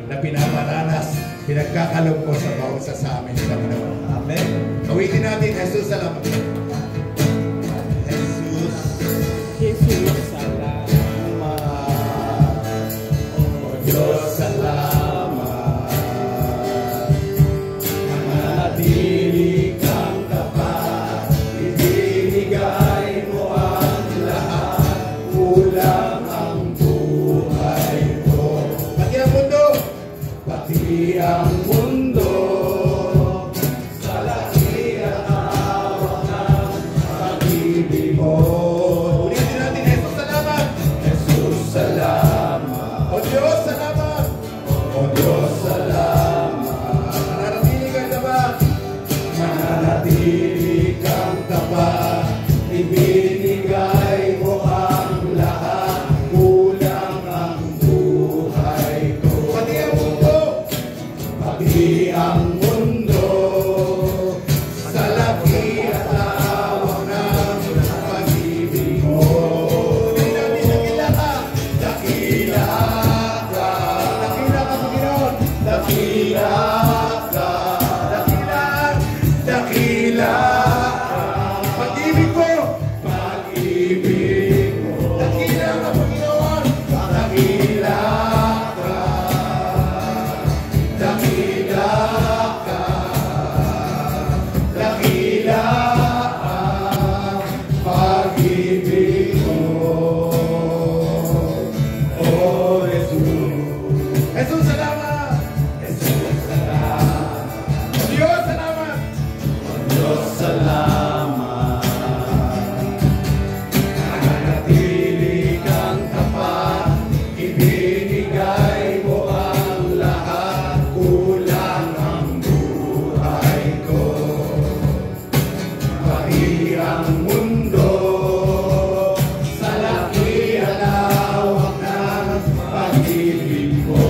na pinaparanas, pinagkakalog mo sa bawat isa sa amin, Panginoon. Amen. Kawitin natin, Jesus, salamat. Jesus. Jesus, salamat. Oh Diyos, salamat. Mananatili kang tapat, ibinigay mo ang lahat, kulang ang buhay ko. Pati ang mundo, pati ang mundo, sa laki at hawak ng pag-ibig mo. Ulitin natin, Jesus, salamat. Jesus, salamat. O Diyos, salamat. O Diyos, salamat. Mananatili kang tapat, mananatili kang tapat, ibinigay mo ang lahat, kulang ang buhay ko. Pati ang mundo, pati ang mundo, sa laki at hawak ng pag-ibig mo. Hindi namin dakila ka, dakila ka, dakila ka, Panginoon, dakila ka, dakila, dakila ka, pag-ibig mo, pag-ibig mo, dakila ka, Panginoon, dakila ka, dakila ka, dakila ang pag-ibig mo. Oh, Jesus. Jesus, salamat. Jesus, salamat. Diyos, salamat. Diyos, salamat. Mananatili kang tapat, ibinigay mo ang lahat, kulang ang buhay ko. Pati ang mundo, sa laki at hawak ng pag-ibig mo.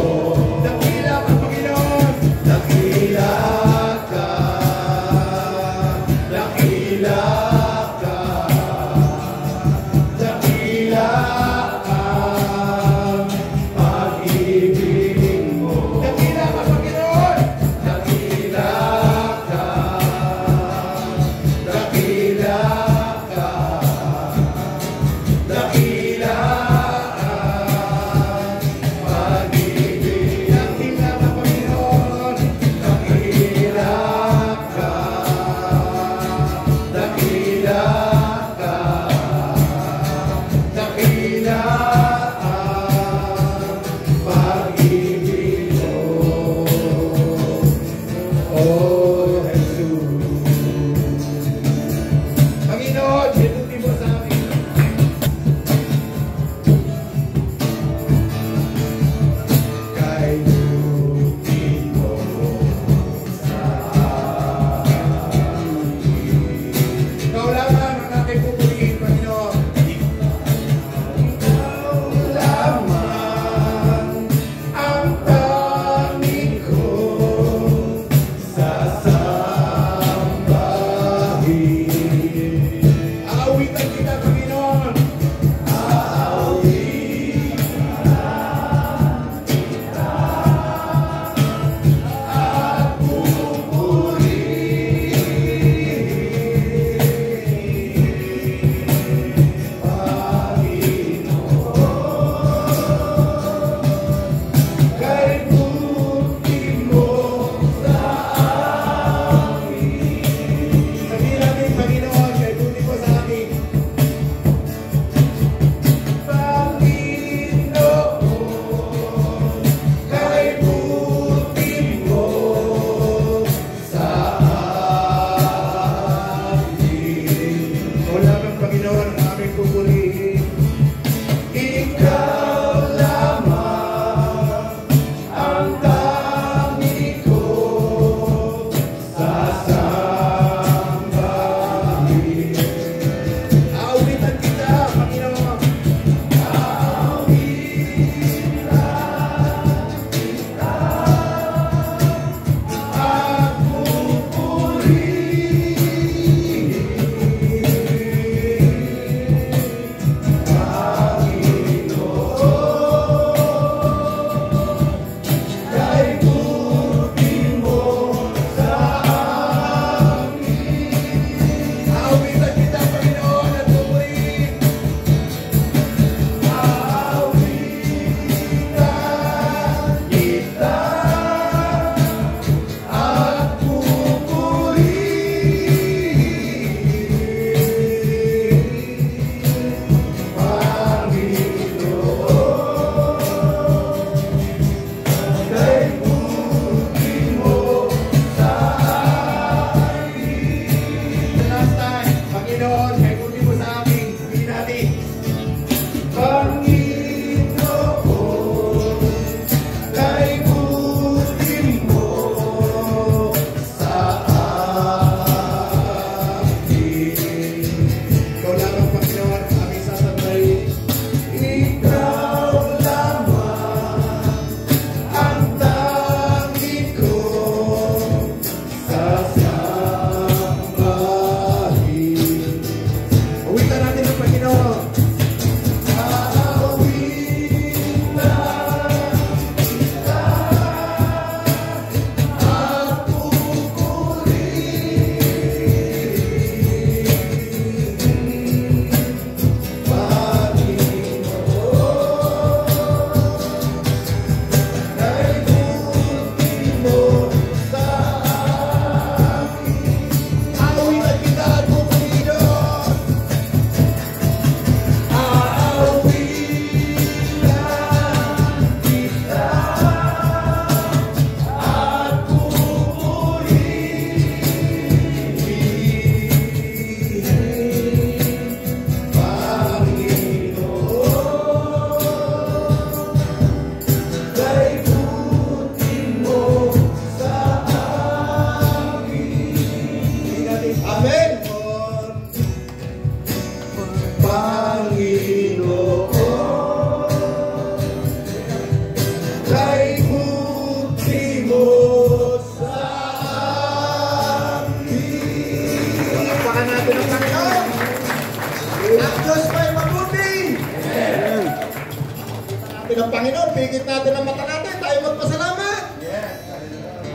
ng Panginoon. Pigit natin ang mata natin. Tayo magpasalamat. Yes.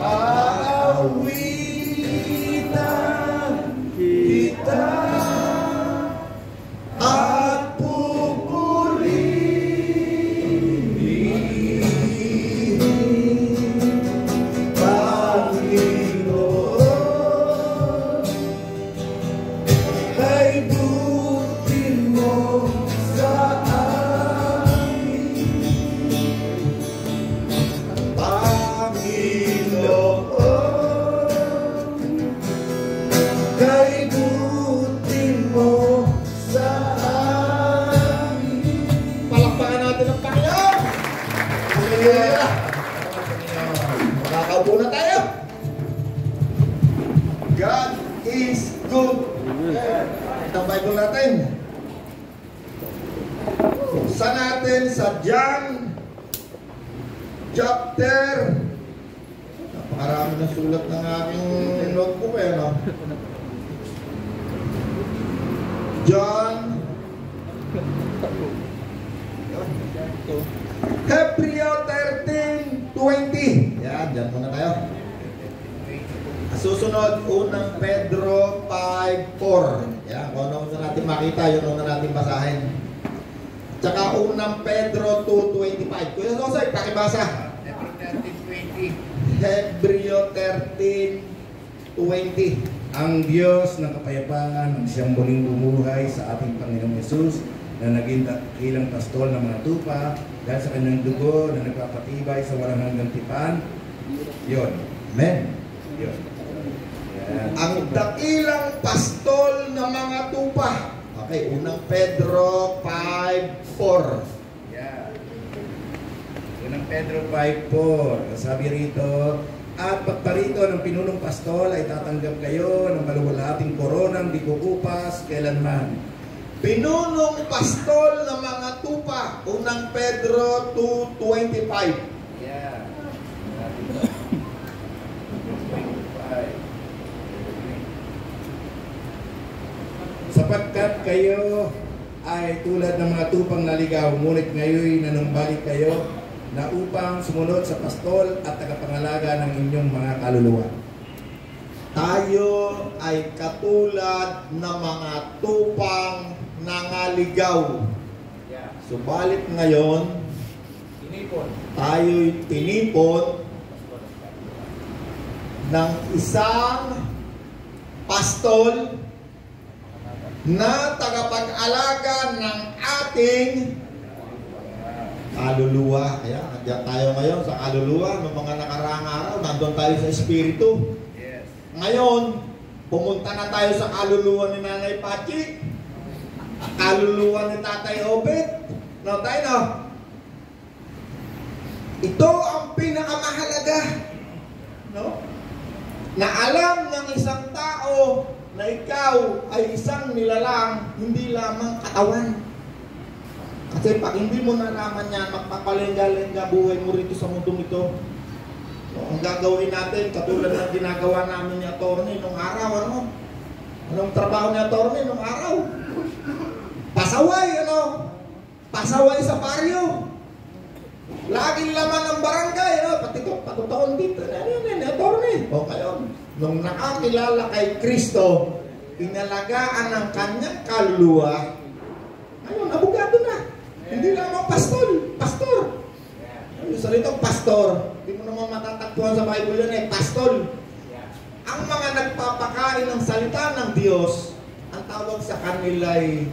Aawitan kita at pupurihin, Panginoon, kay buti mo sa amin, Panginoon, kay buti mo sa amin. Palakpakan natin ang Panginoon. Hallelujah. Makakaupo na tayo. God is good. Ang Bible natin. Buksan natin sa John chapter. Napakarami ng sulat ng aking notebook eh, no? John Hebreo 13:20. Yan, dyan muna tayo. Susunod, unang Pedro 5:4. Yan, kung ano natin makita, yun una natin basahin. Tsaka unang Pedro 2:25. Kuya Sosoy, pakibasa. Hebreo 13:20. Ang Diyos ng kapayapaan ang siyang muling bumuhay sa ating Panginoong Yesus na naging dakilang pastol ng mga tupa dahil sa kanyang dugo na nagpapatibay sa walang hanggang tipan. Yun. Amen. Yun. Yan. Ang dakilang pastol ng mga tupa. Okay, unang Pedro 5:4. Yan. Unang Pedro 5:4. Sabi rito, at pagparito ng pinunong pastol ay tatanggap kayo ng maluwalhating koronang di kukupas kailanman. Pinunong pastol ng mga tupa. Unang Pedro 2:25. Yeah. Sapagkat kayo ay tulad ng mga tupang naligaw, ngunit ngayon nanumbalik kayo na upang sumunod sa pastol at tagapangalaga ng inyong mga kaluluwa. Tayo ay katulad ng mga tupang nangaligaw. Subalit ngayon, tayo'y tinipon ng isang pastol na tagapag-alaga ng ating kaluluwa. Kaya nandiyan tayo ngayon sa kaluluwa. Noong mga nakaraang araw, nandun tayo sa espiritu. Yes. Ngayon, pumunta na tayo sa kaluluwa ni Nanay Pachi, kaluluwa ni Tatay Obed. No, tayo no? Ito ang pinakamahalaga, no? Na alam ng isang tao na ikaw ay isang nilalang, hindi lamang katawan. Kasi pag hindi mo nalaman yan, magpapalenga-lenga buhay mo rito sa mundong ito. So, ang gagawin natin, katulad ng ginagawa namin ni Atty. Nung araw, ano? Anong trabaho ni Atty. Nung araw? Pasaway, ano? Pasaway sa baryo. Laging laman ng barangay, ano? Patutakon dito. Ano yun, Atty. O ngayon, nung nakakilala kay Kristo, inalagaan ng kanyang kaluluwa, ngayon, abogado na. Hindi lamang pastor. Yung salitang pastor, hindi mo naman matatagpuan sa Bible yun pastor. Ang mga nagpapakain ng salita ng Diyos, ang tawag sa kanila ay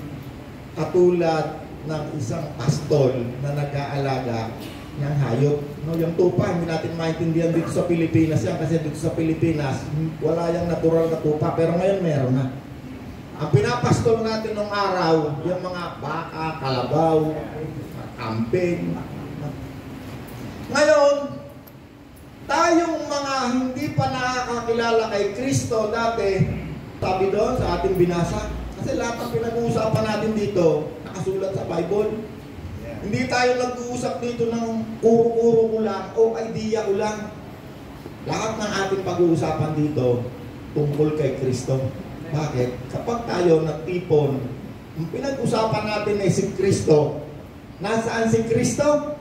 katulad ng isang pastor na nag-aalaga ng hayop. No, yung tupa, hindi natin maintindihan dito sa Pilipinas yan kasi dito sa Pilipinas, wala yung natural na tupa, pero ngayon meron na. Ang pinapastol natin nung araw, yung mga baka, kalabaw, kambing. Ngayon, tayong mga hindi pa nakakakilala kay Kristo dati, sabi doon sa ating binasa, kasi lahat ng pinag-uusapan natin dito, nakasulat sa Bible. Hindi tayo nag-uusap dito ng kuro-kuro ko lang o idea ko lang. Lahat ng ating pag-uusapan dito, tungkol kay Kristo. Bakit? Kapag tayo nagtipon, ang pinag-usapan natin ay si Kristo. Nasaan si Kristo?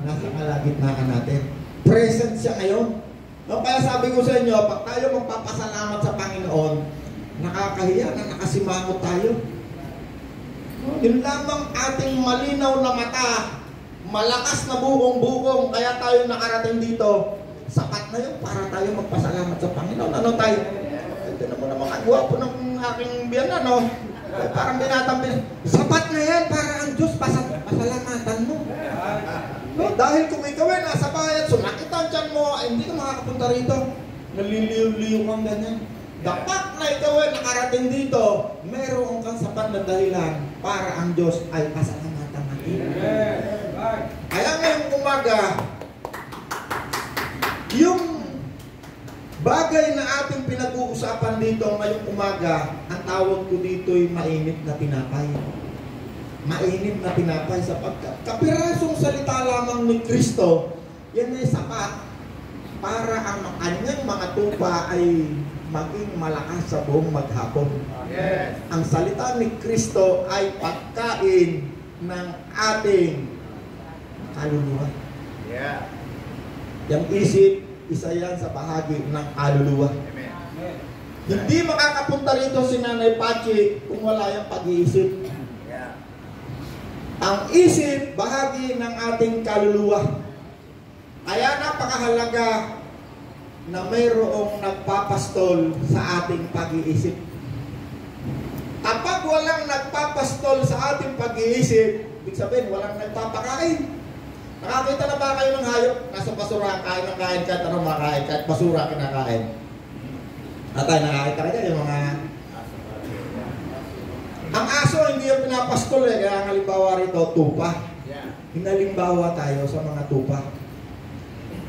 Nasa kalagitnaan natin. Present siya ngayon. No, kaya sabi ko sa inyo, pag tayo magpapasalamat sa Panginoon, nakakahiya na nakasimangot tayo. No, yun lamang ating malinaw na mata, malakas na bugong-bugong, kaya tayo nakarating dito. Sapat na yun para tayo magpasalamat sa Panginoon. Ano tayo? Ito naman ang mga gwapo ng aking biyanan, no? Parang binatang sapat na yan para ang Diyos pasalamatan mo. No, dahil kung ikaw ay nasa bayan, sumakit ang tiyan mo, ay hindi ka makakapunta rito. Naliliw-liw kang ganyan. Dapat na ikaw ay nakarating dito, meron kang sapat na dahilan para ang Diyos ay pasalamatan natin. Kaya ngayong umaga, yung bagay na ating pinag-uusapan dito ngayong umaga, ang tawag ko dito ay mainit na tinapay. Mainit na tinapay sapagkat kapirasong salita lamang ni Kristo, yan ay sapat para ang kanyang mga tupa ay maging malakas sa buong maghapon. Yes. Ang salita ni Kristo ay pagkain ng ating kaluluwa. Yeah. Yung isip, isa yan sa bahagi ng kaluluwa. Amen. Hindi makakapunta rito si Nanay Pachi kung wala yung pag-iisip. Yeah. Ang isip, bahagi ng ating kaluluwa. Kaya napakahalaga na mayroong nagpapastol sa ating pag-iisip. Kapag walang nagpapastol sa ating pag-iisip, ibig sabihin, walang nagpapakain. Nakakita na ba kayo ng hayop? Nasa basura, kain ng kain, kahit anong makain, kahit basura kinakain. Atay, nakakita ka dyan yung mga... Ang aso, hindi yung pinapastol eh, kaya ang halimbawa rito, tupa. Hinalimbawa tayo sa mga tupa.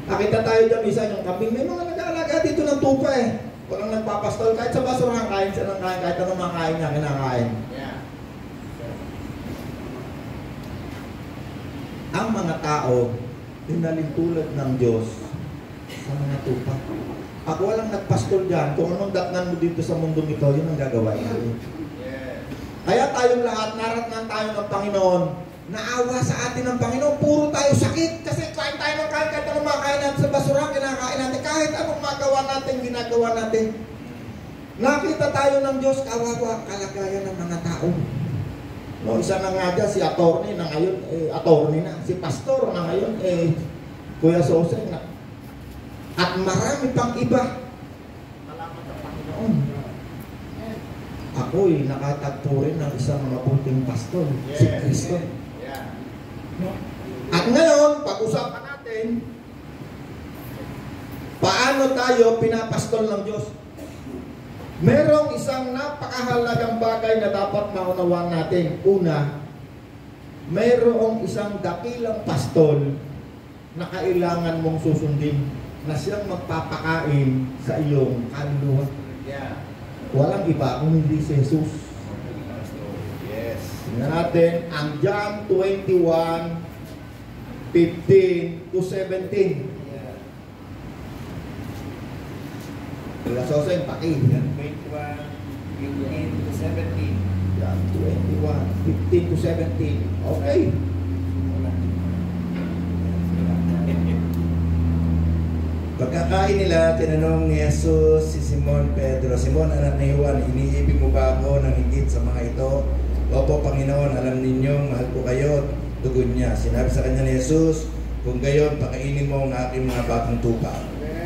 Nakita tayo dyan, isa yung kambing, may mga nag-aalaga dito ng tupa eh. Walang nagpapastol, kahit sa basura kain siya ng kain, kahit anong makain niya, kinakain. Ang mga tao, hinalintulad ng Diyos sa mga tupa. Pag walang nagpastol dyan, kung anong datnan mo dito sa mundong ito, yun ang gagawin natin. Kaya tayong lahat, naratnan tayo ng Panginoon, naawa sa atin ng Panginoon, puro tayo sakit kasi kain tayo ng kain, kahit anong makain natin sa basura, kinakain natin, kahit anong magawa natin, ginagawa natin. Nakita tayo ng Diyos, kawawa kalagayan ng mga tao. No, isa na nga dyan, si attorney na ngayon, attorney na, si pastor na ngayon, Kuya Sose na. At marami pang iba. Salamat sa Panginoon. Ako'y nakatagpo rin ng isang mabuting pastor, si Kristo. No? At ngayon, pag-usapan natin, paano tayo pinapastol ng Diyos? Merong isang napakahalagang bagay na dapat maunawaan natin. Una, merong isang dakilang pastol na kailangan mong susundin na siyang magpapakain sa iyong kaluluwa. Walang iba kung hindi si Jesus. Yes. Tingnan natin ang John 21:15 to 17. Wala soseng paki. Yan, 21, 15 to 17. Yan, 21, 15 to 17. Okay. Pagkakain nila, tinanong ni Jesus si Simon Pedro, Simon, anak ni Juan, iniibig mo ba ako ng higit sa mga ito? Opo, Panginoon, alam ninyong mahal ko kayo. Tugon niya. Sinabi sa kanya ni Jesus, kung gayon, pakainin mo ang aking mga batang tupa.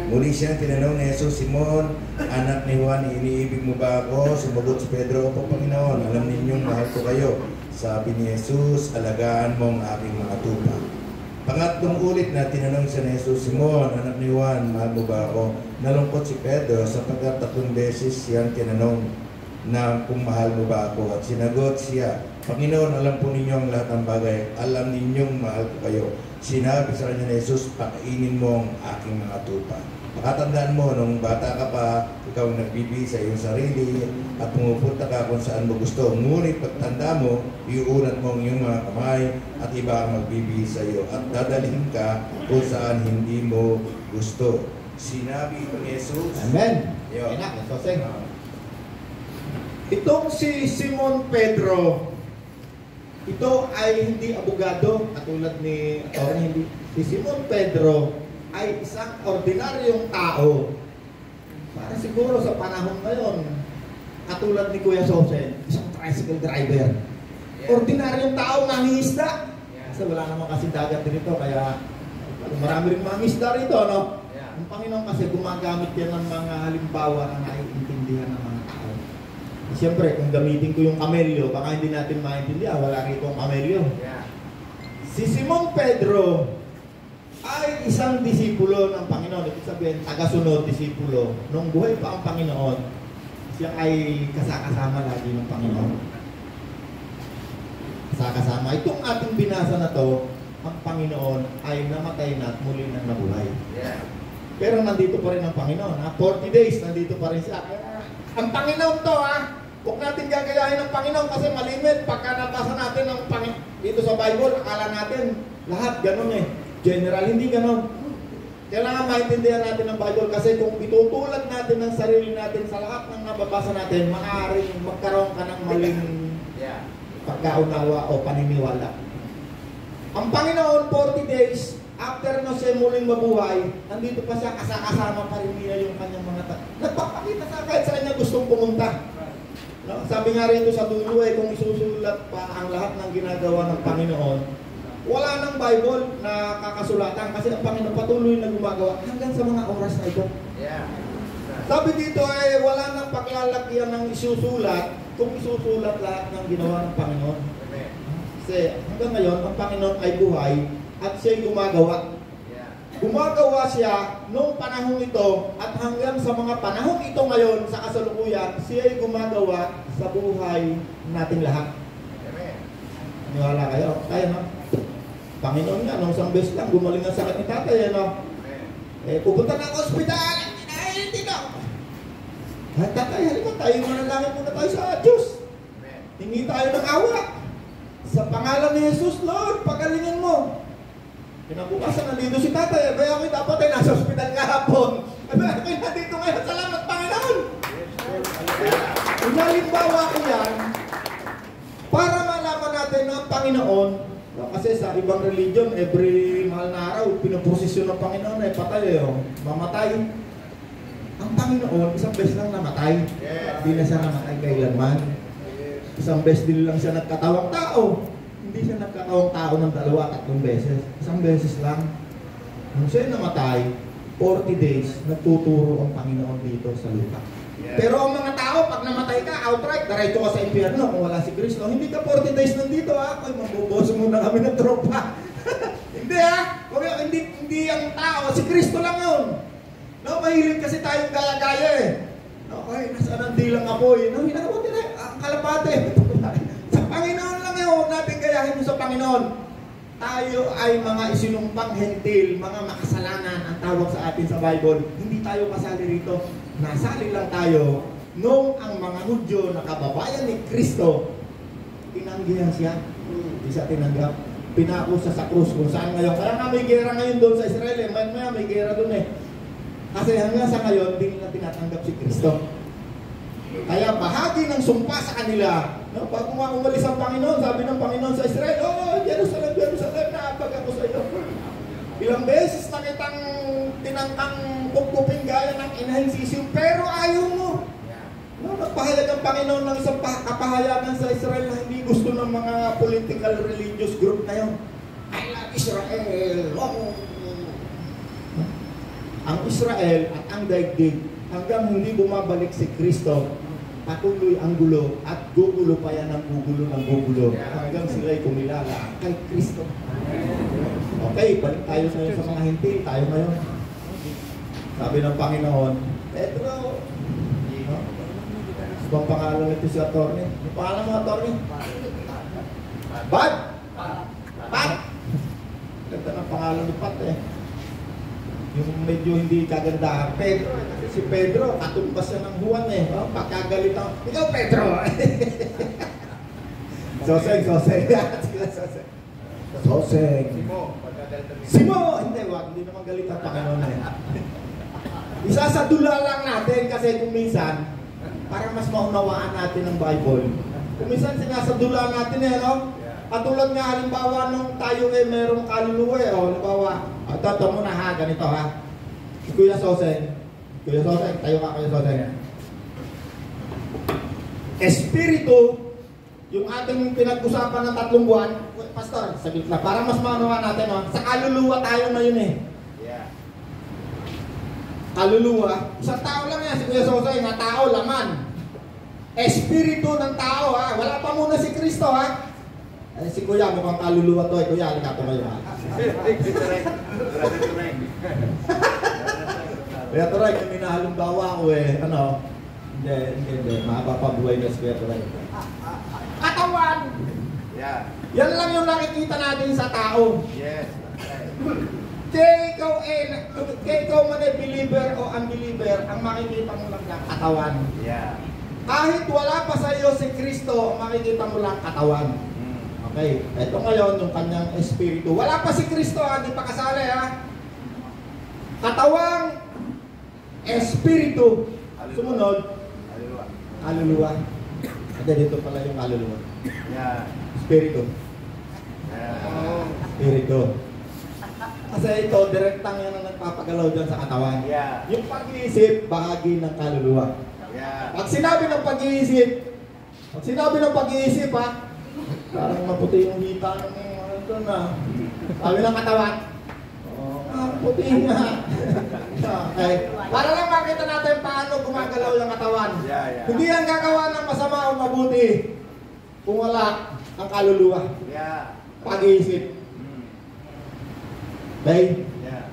Muli siya tinanong ni Jesus, Simon, anak ni Juan, iniibig mo ba ako? Sumagot si Pedro, opo, Panginoon, alam ninyong mahal ko kayo. Sabi ni Jesus, alagaan mo ang aking mga tupa. Pangatlong ulit na tinanong siya ni Jesus, Simon, anak ni Juan, mahal mo ba ako? Nalungkot si Pedro sapagkat 3 beses siyang tinanong na kung mahal mo ba ako. At sinagot siya, Panginoon, alam po ninyo ang lahat ng bagay. Alam ninyong mahal ko kayo. Sinabi sa kanya ni Jesus, pakainin mo ang aking mga tupa. Makatandaan mo, nung bata ka pa, ikaw nagbibihis sa iyong sarili at pumupunta ka kung saan mo gusto. Ngunit pagtanda mo, iuunat mo ang iyong mga kamay at iba ang magbibihis sa iyo at dadalhin ka kung saan hindi mo gusto. Sinabi ito ni Jesus. Amen. Itong si Simon Pedro, ito ay hindi abogado katulad ni Atty. Hindi. Si Simon Pedro ay isang ordinaryong tao. Para siguro sa panahon ngayon, katulad ni Kuya Sosen, isang tricycle driver. Ordinaryong tao, mangingisda. Kasi wala naman kasi dagat dito, kaya marami rin mangingisda rito, no? Ang Panginoon kasi gumagamit yan ng mga halimbawa na naiintindihan ng mga tao. Siyempre, kung gamitin ko yung kamelyo, baka hindi natin maintindihan, wala rito ang kamelyo. Si Simon Pedro ay isang disipulo ng Panginoon. Ibig sabihin, tagasunod disipulo. Nung buhay pa ang Panginoon, siya ay kasakasama lagi ng Panginoon. Kasakasama. Itong ating binasa na to, ang Panginoon ay namatay na at muli nang nabuhay. Pero nandito pa rin ang Panginoon. 40 days, nandito pa rin siya. Ang Panginoon to, huwag natin gagayahin ng Panginoon kasi malimit. Pagka nabasa natin ang Panginoon dito sa Bible, akala natin lahat ganun eh. General, hindi ganun. Kailangan maintindihan natin ang Bible kasi kung itutulad natin ng sarili natin sa lahat ng nababasa natin, maaaring magkaroon ka ng maling pagkaunawa o paniniwala. Ang Panginoon, 40 days, after na siya muling mabuhay, nandito pa siya, kasama pa rin niya yung kanyang mga nagpapakita sa kahit sa kanya gustong pumunta. No? Sabi nga rito sa dulo kung isusulat pa ang lahat ng ginagawa ng Panginoon, wala nang Bible na kakasulatan kasi ang Panginoon patuloy na gumagawa hanggang sa mga oras na ito. Sabi dito wala nang paglalagyan ng isusulat kung isusulat lahat ng ginawa ng Panginoon. Kasi hanggang ngayon, ang Panginoon ay buhay at siya'y gumagawa. Gumagawa siya noong panahong ito at hanggang sa mga panahong ito ngayon sa kasalukuyan, siya'y gumagawa sa buhay nating lahat. Niwala kayo? Kaya no? Panginoon nga, nung isang beses lang, gumaling ang sakit ni tatay, ano? Pupunta na ako ospital, hindi na. Tatay, halika tayo, manalangin muna tayo sa Diyos. Hingi tayo ng awa. Sa pangalan ni Jesus, Lord, pagalingin mo. Kinabukasan, nandito si tatay, kaya ako dapat ay nasa ospital kahapon. Kaya ako nandito ngayon, salamat Panginoon. Inalimbawa ko yan, para malaman natin na ang Panginoon, kasi sa ibang religion, every mahal na araw, pinoprosesyon ng Panginoon, patay mamatay. Ang Panginoon, isang beses lang namatay. Hindi na siya namatay kailanman. Isang beses din lang siya nagkatawang tao. Hindi siya nagkatawang tao ng 2-3 beses. Isang beses lang. Nung siya namatay, 40 days, nagtuturo ang Panginoon dito sa lupa. Pero ang mga tao, pag namatay ka, outright, diretso ka sa impyerno kung wala si Kristo. Hindi ka 40 days nandito, Ay, mabuboso muna kami ng tropa. Hindi, Hindi ang tao, si Kristo lang yun. No, mahilig kasi tayong gaya-gaya Okay, nasaan ang dilang apoy? No, hinagawa nila ang kalapate. Sa Panginoon lang yun, huwag natin gayahin mo sa Panginoon. Tayo ay mga isinumpang hentil, mga makasalanan ang tawag sa atin sa Bible. Hindi tayo kasali rito. Nasali lang tayo nung ang mga Hudyo na kababayan ni Kristo, tinanggihan siya. Hindi siya tinanggap. Pinako siya sa krus kung saan ngayon. Kaya nga may gera ngayon doon sa Israel. Maya may gera doon Kasi hanggang sa ngayon, hindi nila tinatanggap si Kristo. Kaya bahagi ng sumpa sa kanila. No? Pag umalis ang Panginoon, sabi ng Panginoon sa Israel, Jerusalem, Jerusalem, naapag ako sa iyo. Ilang beses na kitang tinangkang pupupin gaya ng inahinsisyo, pero ayaw mo. No? Nagpahayag ang Panginoon ng isang kapahayagan sa Israel na hindi gusto ng mga political religious group na yun. I love Israel. Ang Israel at ang daigdig hanggang hindi bumabalik si Kristo, patuloy ang gulo at gugulo pa yan ng gugulo hanggang sila'y kumilala kay Kristo. Okay, balik tayo sa mga hintil. Tayo ngayon. Sabi ng Panginoon, Pedro, Ang pangalan nito si attorney. Ang pangalan mo, attorney? Bad? Pat? Ganda ng pangalan ni Pat Yung medyo hindi kaganda. Pedro. Si Pedro, katumbas siya ng Juan Pagkagalit ang, ikaw Pedro! Soseng. Simo! Hindi naman galit ang Panginoon Isasadula lang natin kasi kung minsan, para mas maunawaan natin ang Bible. Kung minsan sinasadula natin Katulad nga halimbawa nung tayo merong kaluluwa halimbawa, ito muna ha, ganito ha. Si Kuya Soseng, tayo ka Kuya Soseng. Espiritu, yung ating pinag-usapan ng 3 buwan, Pastor, saglit lang, para mas maunawa natin, sa kaluluwa tayo ngayon Yeah. Kaluluwa, isang tao lang yan, si Kuya Soseng, na tao, laman. Espiritu ng tao ha, wala pa muna si Kristo ha. Si Kuya, mukhang kaluluwa to Kuya, halika tumayo ha. Kuya Turay, kung minahalimbawa ko hindi, mapapabuhay na si Kuya Turay. Katawan! Yeah. Yan lang yung nakikita natin sa tao. Yes. Kaya ikaw man ay believer o unbeliever, ang makikita mo lang ng katawan. Yeah. Kahit wala pa sa iyo si Kristo, makikita mo lang katawan. Okay, ito ngayon yung kanyang espiritu. Wala pa si Kristo, hindi pa kasali ha. Katawang espiritu. Sumunod, kaluluwa. At dito pala yung kaluluwa. Yeah. Espiritu. Yeah. Espiritu. Kasi ito, direktang yan ang nagpapagalaw dyan sa katawan. Yeah. Yung pag-iisip, bahagi ng kaluluwa. Yeah. Pag sinabi ng pag-iisip ha, parang maputi yung hita ng ito na. Sabi ng katawan, puti nga. Okay. Para lang makita natin paano gumagalaw yung katawan. Yeah. Hindi yan gagawa ng masama o mabuti kung wala ang kaluluwa. Yeah. Pag-iisip. Okay? Yeah.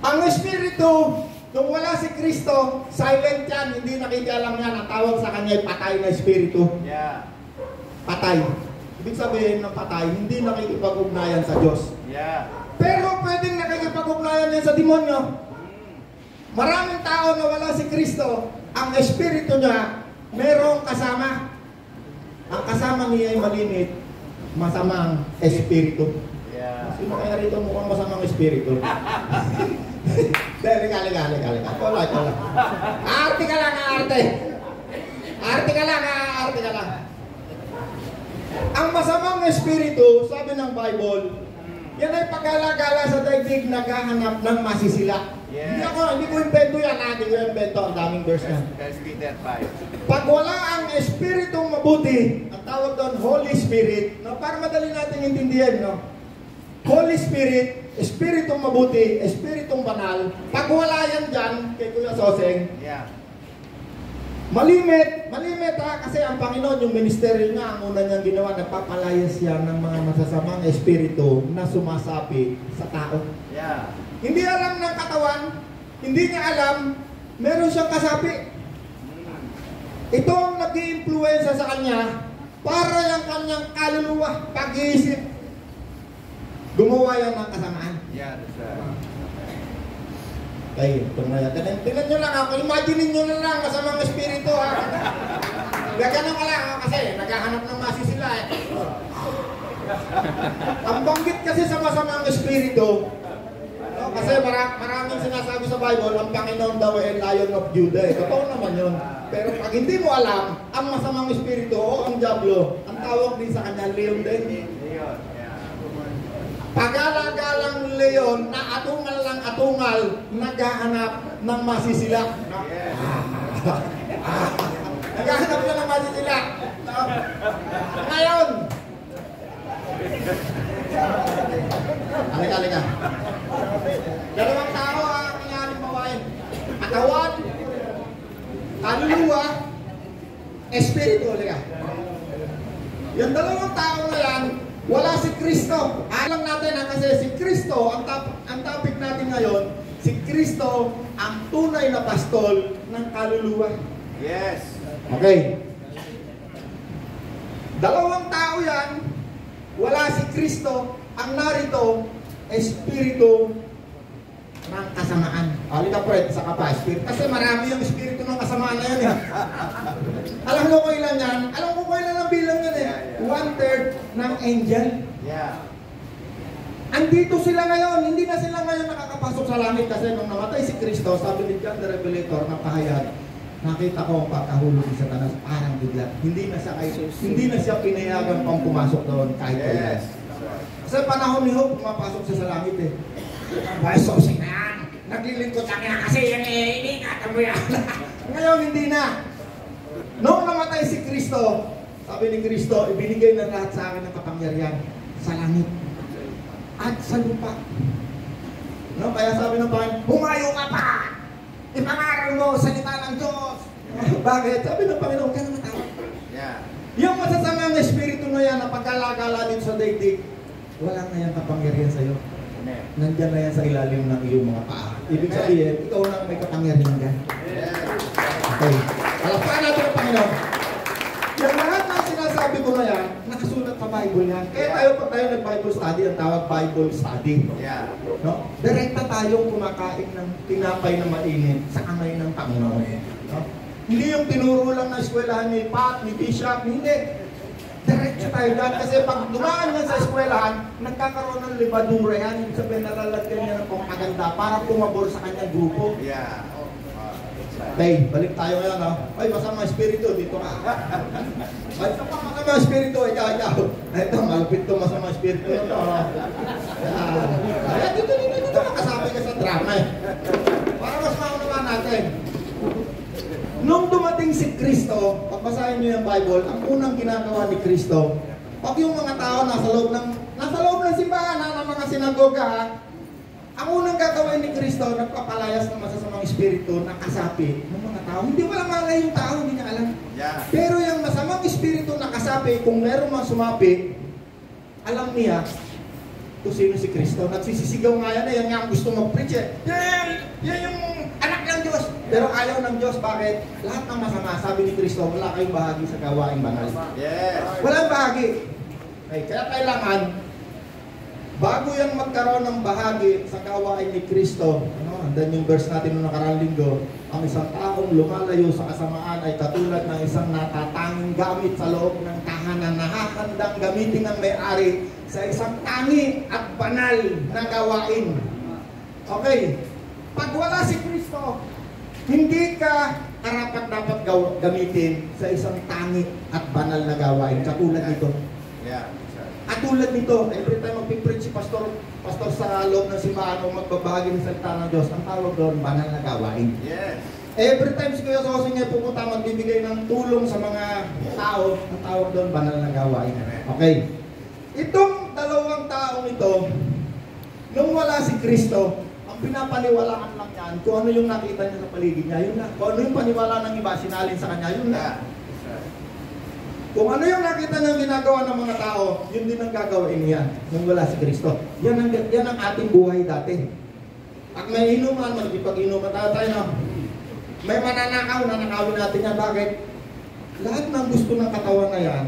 Ang espiritu, kung wala si Kristo, silent yan, hindi nakikialam yan. Ang tawag sa kanya ay patay na espiritu. Yeah. Patay. Ibig sabihin ng patay, hindi nakikipag-ugnayan sa Diyos. Yeah. Pero pwedeng nakikipag-ugnayan yan sa demonyo. Maraming tao na wala si Kristo, ang espiritu niya, merong kasama. Ang kasama niya ay malimit, masamang espiritu. Yeah. Sino kaya rito mukhang masamang espiritu? Lika. Wala. Arte ka lang. Ang masamang espiritu, sabi ng Bible, yan ay paggalagala sa daigdig naghahanap ng masisila. Yeah. Hindi ko invento yan, hindi ko invento, ang daming verse yan. That's Peter 5. Pag wala ang espiritong mabuti, ang tawag doon Holy Spirit, no, para madali natin intindihan, no? Holy Spirit, espiritong mabuti, espiritong banal, pag wala yan dyan, kay Kuya Soseng, Yeah. malimit ha, kasi ang Panginoon, yung ministeryo niya, ang una niyang ginawa, nagpapalayas siya ng mga masasamang espiritu na sumasapi sa tao. Yeah. Hindi alam ng katawan, hindi niya alam, meron siyang kasapi. Ito ang nag-i-influensya sa kanya para yung kanyang kaluluwa, pag-iisip. Gumawa yan ng kasamaan. Yeah, that's right. Okay, tingnan nyo lang ako, imagine nyo na lang masamang espiritu ha. Gaganon ka lang kasi naghahanap ng masisila eh. Ang banggit kasi sa masamang espiritu, no, kasi maraming sinasabi sa Bible, ang Panginoon daw ay Lion of Judah. Totoo naman yun. Pero pag hindi mo alam, ang masamang espiritu o ang diablo, ang tawag din sa kanya, Leon din. Leon. Pagala-galang leon na atungal, naghahanap ng masisila. Naghahanap na ng masisila. Ngayon, halika. Dalawang tao ang halimbawain. Katawan, kaluluwa, espiritu. Halika. Yung dalawang tao na yan, wala si Kristo. Alam natin kasi si Kristo, ang topic natin ngayon, si Kristo ang tunay na pastol ng kaluluwa. Yes. Okay. Dalawang tao yan, wala si Kristo, ang narito, espiritu ng kasamaan. Halika Fred, sa kapa, espiritu. Kasi marami yung espiritu ng kasamaan na yan eh. Alam mo ko ilan yan? Alam ko ilan ang bilang yan eh. 1/3 ng angel. Yeah. Andito sila ngayon, hindi na sila ngayon nakakapasok sa langit kasi nung namatay si Kristo, sabi ni John the Revelator ng pahayag, nakita ko ang pagkahulog ni Satanas, parang bigla. Hindi na siya pinayagan pang pumasok doon kahit kailan. Kasi panahon ni Job, pumapasok siya sa langit eh. Ay, susi na yan. Naglilingkod sa kanya kasi yan eh, hindi ka mo yan. Ngayon, hindi na. Noong namatay si Kristo, sabi ni Kristo, ibinigay na lahat sa akin ng kapangyarihan sa langit at sa lupa. No? Kaya sabi ng Panginoon, humayo ka pa! Ipangaral mo, salita ng Diyos! Bakit? Sabi ng Panginoon, kaya naman tawag. Yung masasamang espiritu na yan na pagkalagala din sa daigdig, wala na yan kapangyarihan sa'yo. Nandiyan na yan sa ilalim ng iyong mga paa. Ibig sabihin, ikaw na may kapangyarihan ka. Okay. Alapakan natin ang Panginoon. Yung lahat ng sinasabi ko na yan, nakasulat sa Bible yan. Kaya pag tayo nag-Bible study, ang tawag Bible study. No? Direkta tayong kumakain ng tinapay na mainit sa kamay ng Panginoon. No? Hindi yung tinuro lang na eskwelahan ni Pat, ni Bishop, hindi. Diretso tayo dyan. Kasi pag dumaan yan sa eskwelahan, nagkakaroon ng libadura yan. Yung sabihin, nalalagyan niya ng pangaganda para pumabor sa kanyang grupo. Okay, balik tayo ngayon. No? Ay, masama espiritu, dito ka. Ay, masama espiritu, ikaw. Ito, malapit to masama espiritu. Ito, no? Ay, dito, makasabi ka sa drama eh. Para mas maunawa natin. Nung dumating si Kristo, pagbasahin niyo yung Bible, ang unang ginagawa ni Kristo, pag yung mga tao nasa loob ng simbahan, ng mga sinagoga, ang unang gagawin ni Kristo, nagpapalayas ng masasamang espiritu na kasapi ng mga tao. Hindi wala malay yung tao, hindi niya alam. Pero yung masamang espiritu na kasapi, kung meron mang sumapi, alam niya kung sino si Kristo. Nagsisisigaw nga yan, yan nga ang gusto mag-preach eh. Yan yung anak ng Diyos. Pero ayaw ng Diyos, bakit? Lahat ng masama, sabi ni Kristo, wala kayong bahagi sa gawaing banal. Walang bahagi. Okay, kaya kailangan, bago yan magkaroon ng bahagi sa gawain ni Kristo, dan yung verse natin noong nakaraang linggo, ang isang taong lumalayo sa kasamaan ay katulad ng isang natatanging gamit sa loob ng tahanan na hahandang gamitin ng may-ari sa isang tangi at banal na gawain. Okay, pag wala si Kristo, hindi ka karapat-dapat gamitin sa isang tangi at banal na gawain. Katulad nito. At tulad nito, every time magpipreach si pastor sa loob ng simbahan o magbabahagi ng salita ng Diyos, ang tawag doon, banal na gawain. Every time si Kuya Sosing ay pupunta magbibigay ng tulong sa mga tao, ang tawag doon, banal na gawain. Okay. Itong dalawang taong ito, nung wala si Kristo, ang pinapaniwalaan lang yan, kung ano yung nakita niya sa paligid niya, yun na. Kung ano yung paniwala ng iba, sinalin sa kanya, yun na. Kung ano yung nakita niyang ginagawa ng mga tao, yun din ang gagawin niya nung wala si Kristo. Yan ang ating buhay dati. Pag may inuman, magkipag-inuman tayo na. May mananakaw, nanakawin natin yan. Bakit? Lahat ng gusto ng katawan na yan,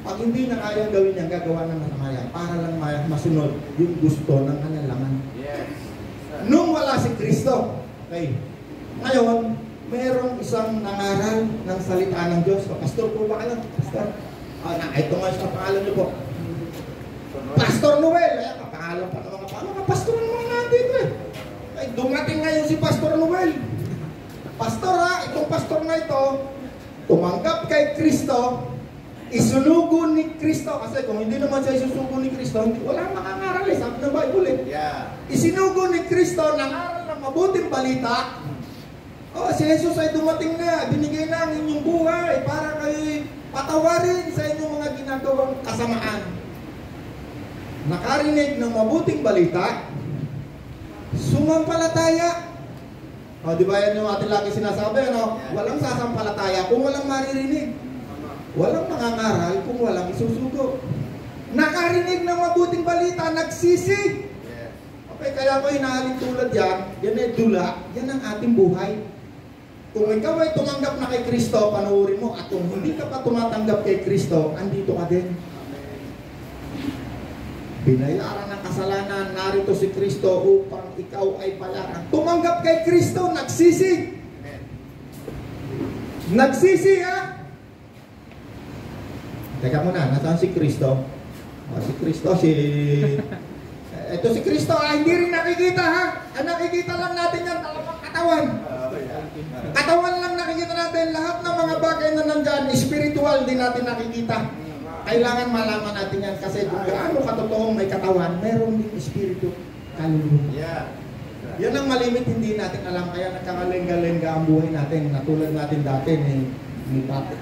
pag hindi na kayang gawin yan, gagawa ng masama yan para lang masunod yung gusto ng kanalaman. Nung wala si Kristo, okay, ngayon, merong isang nangaral ng salita ng Diyos. Pastor po ba kayo? Pastor? Ito nga sa pangalan niyo po. Pastor Noel. Ay, kapangalan pa ng mga pastor ng mga nandito eh. Ay, dumating ngayon si Pastor Noel. Pastor ha, itong pastor na ito, tumanggap kay Kristo, isunugo ni Kristo. Kasi kung hindi naman siya isusugo ni Kristo, walang makangaral eh. Sabi ng Bible eh. Isinugo ni Kristo, nangaral ng mabuting balita. Si Jesus ay dumating na, binigay na ang inyong buhay para kayo patawarin sa inyong mga ginagawang kasamaan. Nakarinig ng mabuting balita, sumampalataya. Di ba yan yung ating lagi sinasabi, no? Walang sasampalataya kung walang maririnig. Walang mangangaral kung walang isusugo. Nakarinig ng mabuting balita, nagsisi. Okay, kaya ko hinahalin tulad yan ay dula, yan ang ating buhay. Kung ikaw ay tumanggap na kay Kristo, panuorin mo. At kung hindi ka pa tumatanggap kay Kristo, andito ka din. Binayaran ng kasalanan, narito si Kristo upang ikaw ay bayaran. Tumanggap kay Kristo, nagsisi. Nagsisi ha? Teka muna, nasaan si Kristo? Si Kristo, ito si Kristo, hindi rin nakikita ha. Ang nakikita lang natin yan, talagang katawan. Katawan lang nakikita natin. Lahat ng mga bagay na nandyan, spiritual din natin nakikita. Kailangan malaman natin yan kasi kung gaano katotoong may katawan, meron din espiritu, kaluluwa. Yan ang malimit, hindi natin alam. Kaya nagkakalenga-lenga ang buhay natin. Natulad natin dati ni Papa.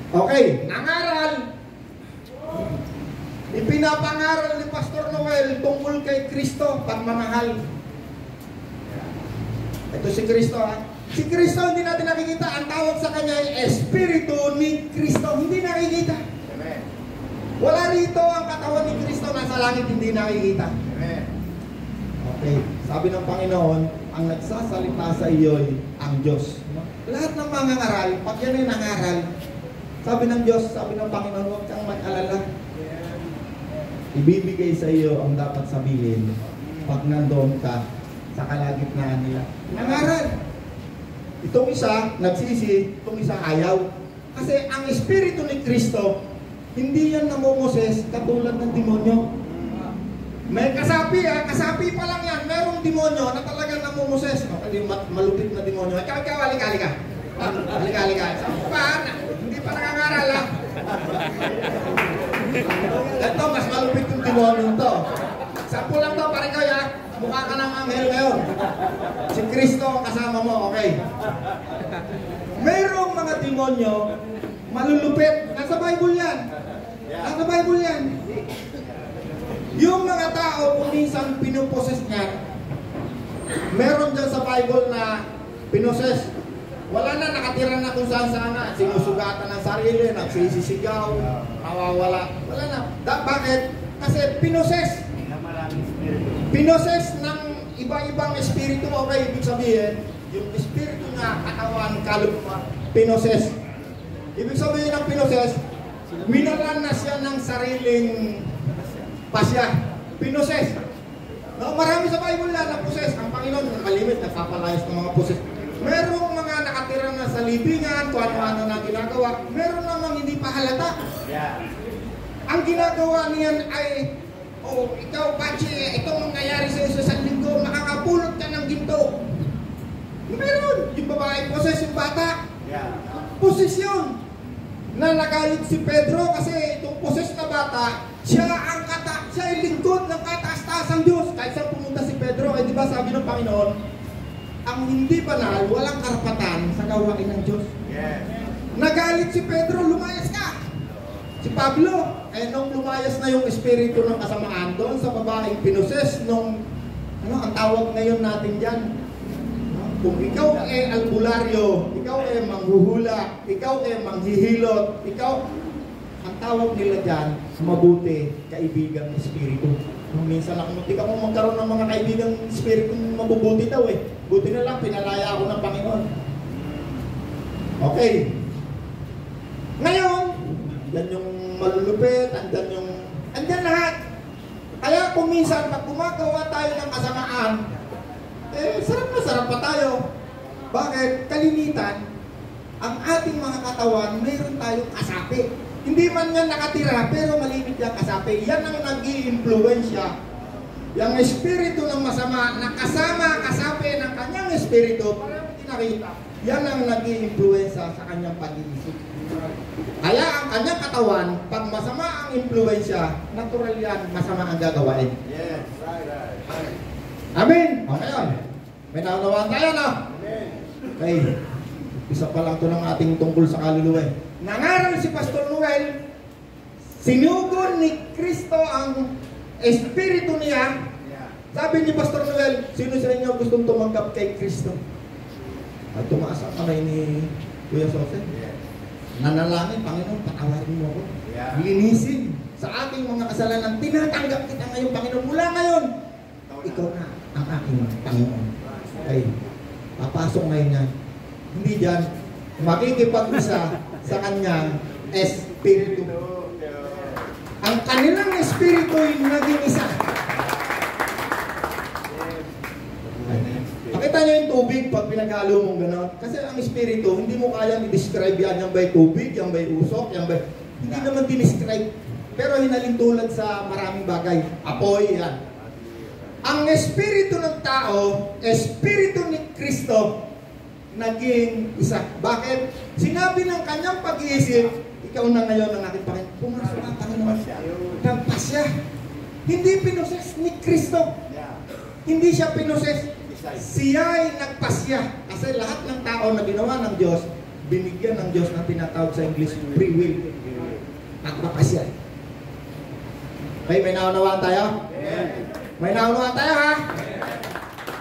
Okay, nangaral. Ipinapangaral ni Pastor Noel tungkol kay Kristo, pagmamahal. Ito si Kristo ha. Si Kristo hindi natin nakikita. Ang tawag sa kanya ay Espiritu ni Kristo. Hindi nakikita. Amen. Wala rito ang katawan ni Kristo nasa langit, hindi nakikita. Amen. Okay. Sabi ng Panginoon, ang nagsasalita sa iyo ay ang Diyos. Lahat ng mga ngaral, pag yan ay nangaral, sabi ng Diyos, sabi ng Panginoon, huwag kang mag-alala. Ibibigay sa iyo ang dapat sabihin pag nandoon ka sa kalagitnaan nila. Nangaral. Itong isa, nagsisi, itong isa ayaw. Kasi ang Espiritu ni Kristo, hindi yan namumoses katulad ng demonyo. May kasapi kasapi pa lang yan. Merong demonyo na talagang namumoses. Okay, malupit na demonyo. Ikaw, halika. Halika. Hindi pa nangangaral ha. Ito, mas malupit yung demonyo to. Sampo lang to, pare ko ya. Mukha ka ng anghel ngayon. Si Kristo ang kasama mo, okay. Merong mga demonyo malulupit. Nasa Bible yan. Nasa Bible yan. Yung mga tao kung minsan pinuposes niya, meron dyan sa Bible na pinoses. Wala na, nakatira na kung saan sana. Sinusugatan ng sarili, nagsisisigaw, nawawala. Wala na. Bakit? Kasi pinoses. Pinoses ng iba-ibang espiritu. Okay, ibig sabihin, yung espiritu na katawan, kaluluwa, pinoses. Ibig sabihin ng pinoses, minalan na siya ng sariling pasya. Pinoses. No, marami sa Bible na poses. Ang Panginoon, malimit, nagpapalayas ng mga poses. Merong mga nakatira na sa libingan, kung ano-ano na ginagawa. Meron namang hindi pa halata. Ang ginagawa niyan ay, ikaw, Pachi, itong nangyayari sa isang linggo, makakapulot ka ng ginto. Meron. Yung babae, poses yung bata. Poses yun. Na nagalit si Pedro kasi itong poses na bata, siya ay lingkod ng kataas-taasang Diyos. Kahit saan pumunta si Pedro, di ba sabi ng Panginoon, ang hindi banal, walang karapatan sa gawain ng Diyos. Nagalit si Pedro, lumayas ka. Si Pablo, nung lumayas na yung espiritu ng kasamaan doon sa babaeng pinoses, ang tawag ngayon natin dyan, kung ikaw ay albularyo, ikaw ay manghuhula, ikaw ay manghihilot, ang tawag nila dyan, mabuti, kaibigang espiritu. Minsan ako, muntik ako magkaroon ng mga kaibigang espiritu mabubuti daw eh. Buti na lang, pinalaya ako ng Panginoon. Okay. Ngayon, andyan yung malulupit, andyan lahat. Kaya kung minsan, pag gumagawa tayo ng kasamaan, sarap na sarap pa tayo. Bakit? Kalimitan, ang ating mga katawan, mayroon tayong kasapi. Hindi man yan nakatira, pero malimit yung kasapi. Yan ang nag-i-influensya. Yung espiritu ng masama, nakasama kasapi ng kanyang espiritu, parang tinakita, yan ang nag-i-influensya sa kanyang pag-iisip. Kaya ang kanyang katawan, pag masama ang influensya, natural yan, masama ang gagawain. Yes, right. Amen? Okay yun. May naunawaan tayo, no? Okay. Isa pa lang ito ng ating tungkol sa kaluluwa. Nangaral si Pastor Noel, sinugon ni Kristo ang espiritu niya. Sabi ni Pastor Noel, sino sa inyo gustong tumanggap kay Kristo? At tumaas ang kamay ni Kuya Jose. Nanalangin, Panginoon, patawarin mo ako. Linisin sa aking mga kasalanan. Tinatanggap kita ngayon, Panginoon. Mula ngayon, ikaw na ang aking Panginoon. Okay. Papasok ngayon yan. Hindi dyan, makikipag-isa sa kanyang espiritu. Ang kanilang espiritu ay naging isa. Pakita nyo yung tubig pag pinaghalo mong gano'n. Kasi ang espiritu, hindi mo kayang i-describe yan. Yan ba'y tubig, yan ba'y usok, yan ba'y... Hindi naman dinescribe. Pero hinalintulad sa maraming bagay. Apoy, yan. ang espiritu ng tao, espiritu ni Kristo, naging isa. Bakit? Sinabi ng kanyang pag-iisip, ikaw na ngayon ang aking Panginoon. Pumasok ang Panginoon. Nagpasya. Hindi pinoses ni Kristo. Hindi siya pinoses. Siya ay nagpasya. Kasi lahat ng tao na ginawa ng Diyos, binigyan ng Diyos na tinatawag sa English free will. Nagpapasya. Okay, may naunawaan tayo? May naunawaan tayo, ha?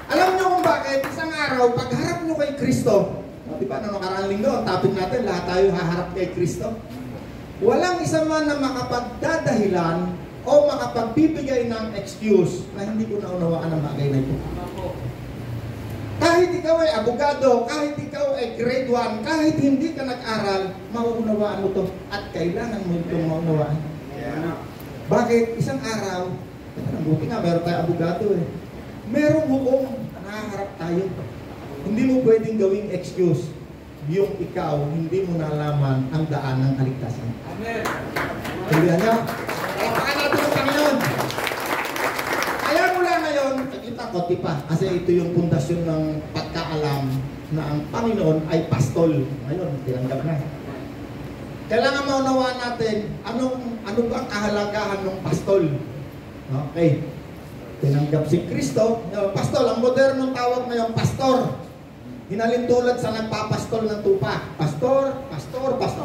Alam nyo kung bakit isang araw, pagharap nyo kay Kristo, di ba, noong nakaraan linggo, ang topic natin, lahat tayo haharap kay Kristo. Walang isa man na makapagdadahilan o makapagbibigay ng excuse na hindi ko naunawaan ang bagay na ito. Kahit ikaw ay abogado, kahit ikaw ay grade 1, kahit hindi ka nag-aral, mauunawaan mo ito at kailangan mo itong maunawaan. Bakit? Isang araw, buti nga, meron tayo abogado eh. Merong hukom, nakaharap tayo. Hindi mo pwedeng gawing excuse yung ikaw, hindi mo nalaman ang daan ng kaligtasan. Amen. Kailan nyo? Palapakan natin ang Panginoon. Kaya mula ngayon, nakita ko, tipa, kasi ito yung pundasyon ng pagkaalam na ang Panginoon ay pastol. Ngayon, tinanggap na. Kailangan maunawaan natin ano ba ang kahalagahan ng pastol. Okay. Tinanggap si Kristo. Pastol, ang modernong tawag ngayon, pastor. Hinalin tulad sa nagpapastol ng tupa. Pastor,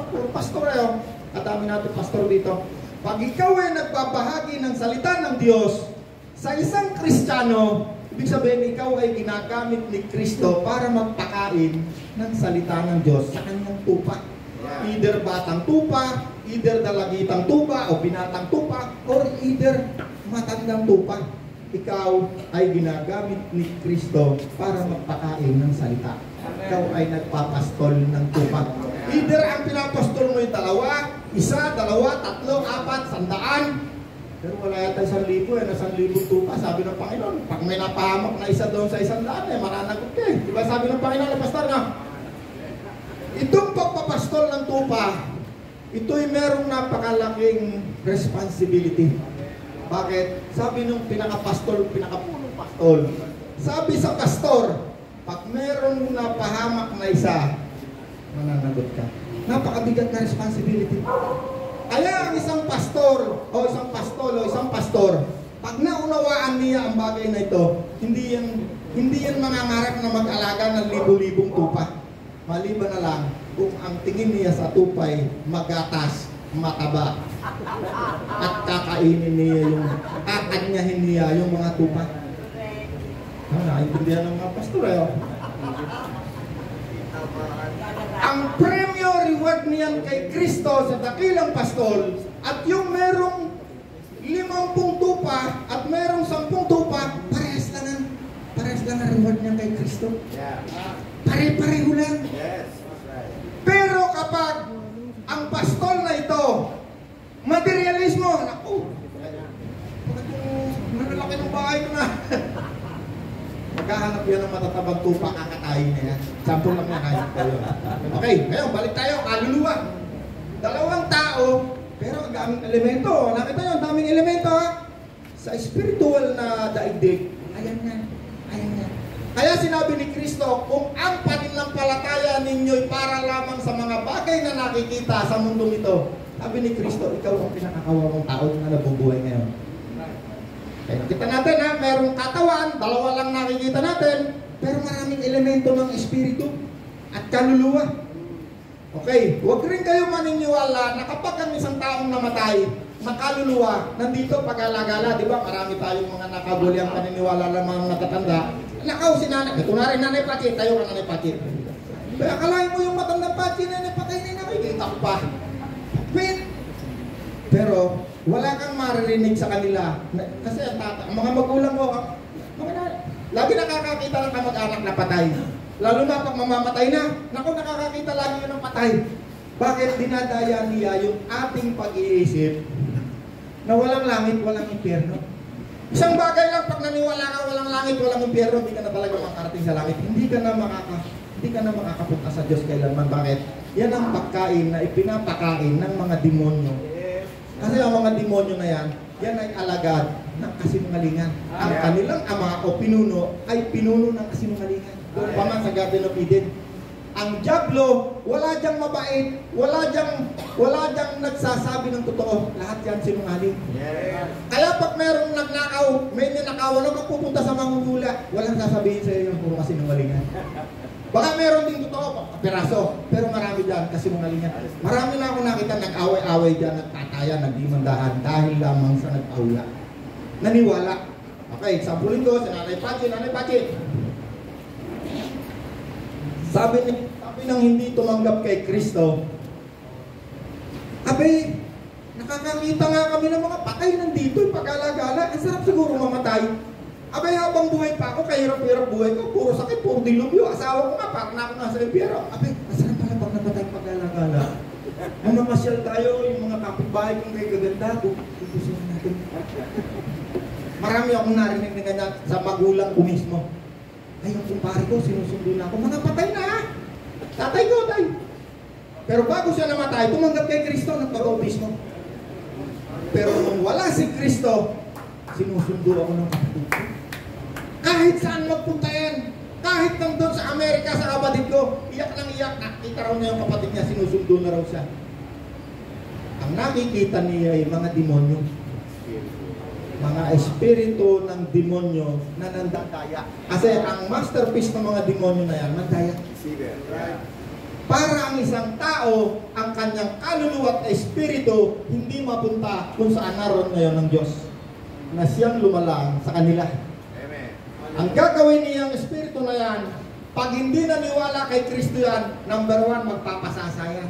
puro pastor ayo. At dami natin pastor dito. Pag ikaw ay nagbabahagi ng salita ng Diyos sa isang Kristiyano, ibig sabihin ikaw ay ginagamit ni Kristo para magpakain ng salita ng Diyos sa kanyang tupa. Either batang tupa, either dalagitang tupa o binatang tupa, or either matandang tupa. Ikaw ay ginagamit ni Kristo para magpakain ng salita. Ikaw ay nagpapastol ng tupa. Either ang pinapastol mo yung dalawa, isa, dalawa, tatlo, apat, 100. Pero wala yata 1,000 na 1,000 tupa. Sabi ng Panginoon, pag may napahamak na isa doon sa 100, mananagot ka eh. Diba sabi ng Panginoon na pastor na? Itong pagpapastol ng tupa, ito'y merong napakalaking responsibility. Bakit? Sabi nung pinakapastol, pinakapulong pastol, sabi sa pastor, pag merong napahamak na isa, mananagot ka. Napakabigat na responsibility. Kaya ang isang pastor, o isang pastol, o isang pastor, pag naunawaan niya ang bagay na ito, hindi yan mangangarap na mag-alaga ng libo-libong tupa. Maliban na lang kung ang tingin niya sa tupay magatas, mataba, at kakainin niya kakanyahin niya yung mga tupa. Naintindihan ng mga pastor eh. Ang premyo reward niyan kay Kristo sa dakilang pastol, at yung merong 50 tupa at merong 10 tupa, parehas lang ang reward niyan kay Kristo. Pare-pareho lang. Pero kapag ang pastol na ito, materialismo, naku, malalaki ng bahay ko na. Magkahanap yan ng matatabang tupa, kakatayin na yan. Sample lang yan, kahit kayo. Okay, ngayon, balik tayo, kaluluwa. Dalawang tao, pero ang daming elemento. Nakita nyo, ang daming elemento ha? Sa spiritual na daigdig, ayan nga. Kaya sinabi ni Kristo, kung ang pananampalataya ninyo'y para lamang sa mga bagay na nakikita sa mundong ito, sabi ni Kristo, ikaw ang pinakakawawang tao na nabubuhay ngayon. Kaya nakita natin ha, merong katawan, dalawa lang nakikita natin, pero maraming elemento ng espiritu at kaluluwa. Okay, huwag rin kayo maniniwala na kapag ang isang taong namatay, makaluluwa, nandito pag-alagala, di ba? Marami tayong mga nakabuli ang paniniwala ng mga natatanda. Nakaw si nanay, kunwari nanay Pachit, tayo ka nanay Pachit. Kaya akalain mo yung matandang Pachit, nanay patay na nakikita ko pa. Pero wala kang maririnig sa kanila. Kasi ang mga magulang ko, lagi nakakakita ng kamag-anak na patay. Lalo na pag mamamatay na, naku, nakakakita lagi yun ng patay. Bakit dinadaya niya yung ating pag-iisip na walang langit, walang impyerno? Isang bagay lang, pag naniwala ka, walang langit, walang impyerno, hindi ka na talaga makarating sa langit. Hindi ka na makakapunta sa Diyos kailanman. Bakit? Yan ang pagkain na ipinapakain ng mga demonyo. Kasi ang mga demonyo na yan ay alagad ng kasinungalingan. Ang kanilang ama o pinuno ay pinuno ng kasinungalingan. Doon pa man sa Garden of Eden. Ang dyablo, wala diyang mabait, wala diyang nagsasabi ng totoo. Lahat yan sinungaling. Kaya pag merong nagnakaw, may ninakawan na magpupunta sa mangungula, walang sasabihin sa iyo yung puro kasinungalingan. Baka meron din totoo, piraso, pero marami dyan kasinungalingan. Marami na ako nakita nag-away-away dyan, nagtatayan, nagdimandahan dahil lamang sa nag-awla. Naniwala. Okay, sampulin ko sa Nanay Pachi. Sabi ng hindi tumanggap kay Kristo, abe, nakakakita nga kami ng mga patay nandito, pag-alagala, ang sarap siguro mamatay. Abe, habang buhay pa ako, kahirap-hirap buhay ko, puro sakit, puro dilubyo, asawa ko nga, parang ako nasa impyero. Abe, ang sarap pala pag namatay pag-alagala. Mamasyal tayo, yung mga kapitbahay kong kay gaganda, pupusin natin. Marami akong narinig na ganyan sa magulang ko mismo. Ay, yung kumpare ko, sinusundo na ako. Mga patay na ha! Tatay ko, tay! Pero bago siya namatay, tumanggap kay Kristo, nagpag-bautismo. Pero nung wala si Kristo, sinusundo ako ng kapatid ko. Kahit saan magpunta yan, kahit nandun sa Amerika sa kapatid ko, iyak ng iyak, nakita raw niya yung kapatid niya, sinusundo na raw siya. Ang nakikita niya ay mga demonyo. Mga espiritu ng demonyo na nandadaya. Kasi ang masterpiece ng mga demonyo na yan, mandaya. Para ang isang tao, ang kanyang kaluluwa at espiritu, hindi mapunta kung saan naroon ngayon ng Diyos. Na siyang lumalang sa kanila. Amen. Ang gagawin niyang espiritu na yan, pag hindi naniwala kay Kristo yan, number 1, magpapasasa yan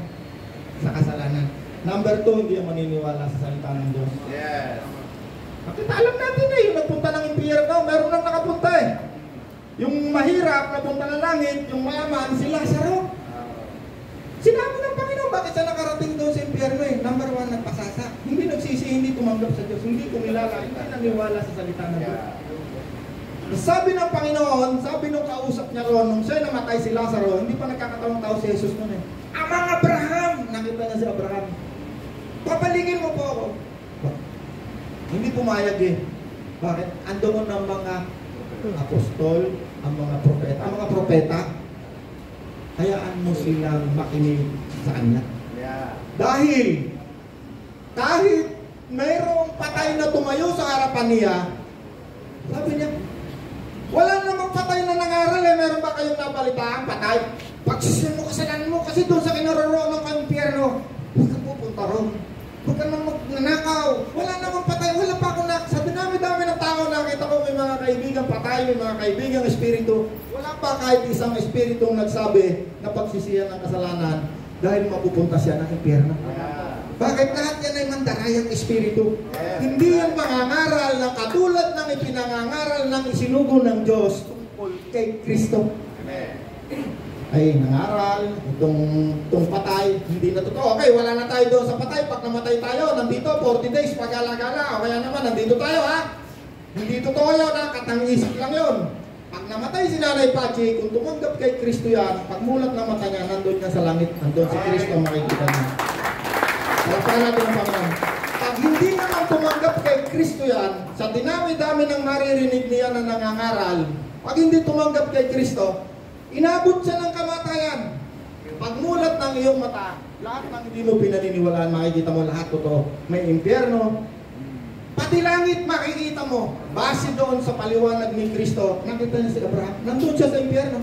sa kasalanan. Number 2, hindi maniniwala sa salita ng Diyos. Yes. Bakit alam natin na yung nagpunta ng impyerno, meron nang nakapunta eh. Yung mahirap, napunta ng langit, yung mayaman, si Lazaro. Sinabi ng Panginoon, bakit siya nakarating doon sa impyerno eh? Number 1, nagpasasa. Hindi nagsisi, hindi tumanggap sa Diyos, hindi kumilala, hindi naniwala sa salita ng Diyos. Sabi ng Panginoon, sabi nung kausap niya ron, nung siya namatay si Lazaro, hindi pa nagkakatawang tao si Jesus noon eh. Amang Abraham! Nakita niya si Abraham. Papaligin mo po ako. Hindi pumayag eh. Bakit? Andoon ang mga apostol, ang mga propeta. Ang mga propeta, hayaan mo silang makinig sa kanya. Dahil, kahit mayroong patay na tumayo sa harapan niya, sabi niya, wala namang patay na nangaral eh. Meron ba kayong nabalitaan patay? Pagsisiyan mo kasalanan mo kasi doon sa kinaroroon ng impyerno, huwag ka pupunta ron. Huwag ka nang magnanakaw. Wala namang patay. Wala pa ako na. Sa dinami-dami ng tao, nakita ko may mga kaibigan patay, may mga kaibigang espiritu. Wala pa kahit isang espiritong nagsabi na pagsisiyan ng kasalanan dahil mapupunta siya ng impyerno. Bakit lahat yan ay mandarayang espiritu? Hindi yung mangangaral na katulad ng ipinangangaral ng isinugo ng Diyos tungkol kay Kristo. Ay nangaral, itong patay, hindi na totoo. Okay, wala na tayo doon sa patay. Pag namatay tayo, nandito 40 days, pag-alagala. O kaya naman, nandito tayo ha. Hindi totoo yun ha, katang-isip lang yun. Pag namatay si Nanay Pachi, kung tumanggap kay Kristo yan, pagmulat ng mata niya, nandun niya sa langit, nandun si Kristo makikita niya. Palapakan natin ang Panginoon. Pag hindi naman tumanggap kay Kristo yan, sa dinami-dami ng maririnig niya na nangangaral, pag hindi tumanggap kay Kristo, inabot siya ng kamatayan. Pagmulat ng iyong mata, lahat ng hindi mo pinaniniwalaan, makikita mo lahat totoo. May impyerno, pati langit makikita mo. Base doon sa paliwanag ni Kristo, nakita niya si Abraham, nandun siya sa impyerno.